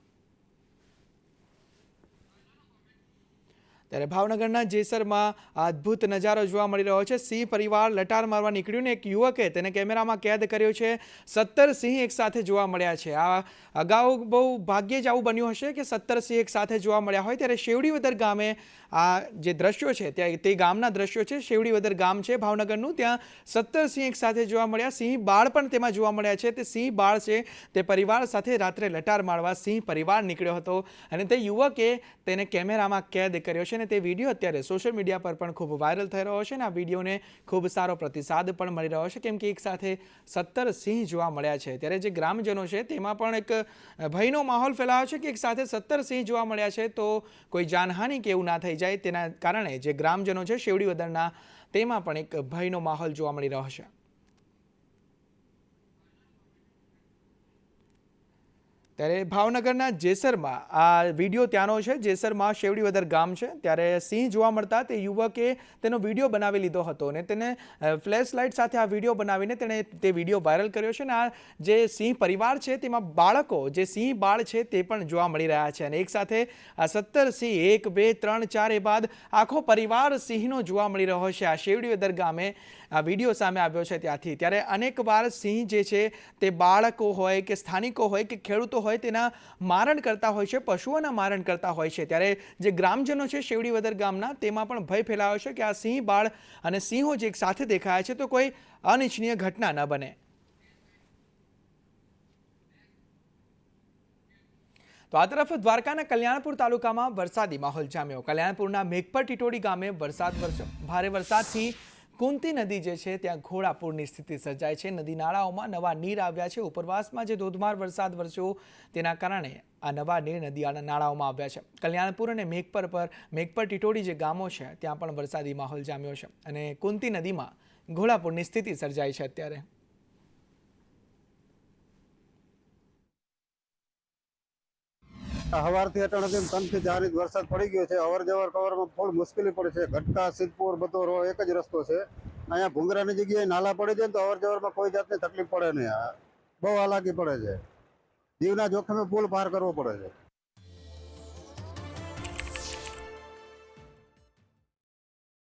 ત્યારે ભાવનગરના જેસરમાં અદ્ભુત નજારો જોવા મળી રહ્યો છે. સિંહ પરિવાર લટાર મારવા નીકળ્યું ને એક યુવકે તેને કેમેરામાં કેદ કર્યો છે. 17 સિંહ એક સાથે જોવા મળ્યા છે. આ અગાઉ બહુ ભાગ્યે જ આવું બન્યું હશે કે 17 સિંહ એક સાથે જોવા મળ્યા હોય. ત્યારે શેવડીવદર ગામે આ જે દ્રશ્યો છે ત્યાં તે ગામના દ્રશ્યો છે. શેવડીવદર ગામ છે ભાવનગરનું, ત્યાં 17 સિંહ એક સાથે જોવા મળ્યા. સિંહ બાળ પણ તેમાં જોવા મળ્યા છે. તે સિંહ બાળ છે તે પરિવાર સાથે રાત્રે લટાર મારવા સિંહ પરિવાર નીકળ્યો હતો અને તે યુવકે તેને કેમેરામાં કેદ કર્યો છે. તે વિડીયો અત્યારે સોશિયલ મીડિયા પર પણ ખૂબ વાયરલ થઈ રહ્યો છે અને આ વિડીયોને ખૂબ સારો પ્રતિસાદ પણ મળી રહ્યો છે, કેમ કે એક સાથે 17 સિંહ જોવા મળ્યા છે. ત્યારે જે ગ્રામજનો છે તેમાં પણ એક ભયનો માહોલ ફેલાયો છે કે એક સાથે 17 સિંહ જોવા મળ્યા છે તો કોઈ જાનહાનિ કે એવું ના થઈ જાય, તેના કારણે જે ગ્રામજનો છે શેવડીવદરના તેમાં પણ એક ભયનો માહોલ જોવા મળી રહ્યો છે. ત્યારે ભાવનગરના જેસરમાં આ વિડીયો ત્યાંનો છે. જેસરમાં શેવડીવદર ગામ છે. ત્યારે સિંહ જોવા મળતા તે યુવકે તેનો વિડીયો બનાવી લીધો હતો અને તેને ફ્લેશ લાઇટ સાથે આ વિડીયો બનાવીને તેણે તે વિડીયો વાયરલ કર્યો છે. અને આ જે સિંહ પરિવાર છે તેમાં બાળકો જે સિંહ બાળ છે તે પણ જોવા મળી રહ્યા છે અને એક સાથે આ 17 સિંહ 1 2 3 4 એ બાદ આખો પરિવાર સિંહનો જોવા મળી રહ્યો છે. આ શેવડીવદર ગામે આ વિડીયો સામે આવ્યો છે ત્યાંથી. ત્યારે અનેકવાર સિંહ જે છે તે બાળકો હોય કે સ્થાનિકો હોય કે ખેડૂતો હોય તેના મારણ કરતા હોય છે, પશુઓના મારણ કરતા હોય છે. ત્યારે જે ગ્રામજનો છે શેવડીવદર ગામના તેમાં પણ ભય ફેલાયો છે કે આ સિંહ બાળ અને સિંહો જે એક સાથે દેખાયા છે તો કોઈ અનિચ્છનીય ઘટના ન બને. તો આ તરફ દ્વારકાના કલ્યાણપુર તાલુકામાં વરસાદી માહોલ જામ્યો. કલ્યાણપુરના મેઘપર ટીટોડી ગામે વરસાદ વરસ્યો. ભારે વરસાદથી કુંતી નદી જે છે ત્યાં ઘોડાપૂરની સ્થિતિ સર્જાય છે. નદી નાળાઓમાં નવા નીર આવ્યા છે. ઉપરવાસમાં જે ધોધમાર વરસાદ વરસ્યો તેના કારણે આ નવા નીર નદી નાળાઓમાં આવ્યા છે. કલ્યાણપુર અને મેઘપર ટીટોડી જે ગામો છે ત્યાં પણ વરસાદી માહોલ જામ્યો છે અને કુંતી નદીમાં ઘોડાપૂરની સ્થિતિ સર્જાઈ છે. અત્યારે સવારથી અટાણે 3 થી 4 ઇંચ વરસાદ પડી ગયો છે. અવર જવર કવરમાં થોડી મુશ્કેલી પડે છે. ઘટકા, સિદ્ધપુર બધો એક જ રસ્તો છે. અહીંયા ભૂંગરાની જગ્યાએ નાલા પડી જાય ને તો અવર જવરમાં કોઈ જાતની તકલીફ પડે નહીં. બહુ હાલાકી પડે છે. જીવના જોખમે પુલ પાર કરવો પડે છે.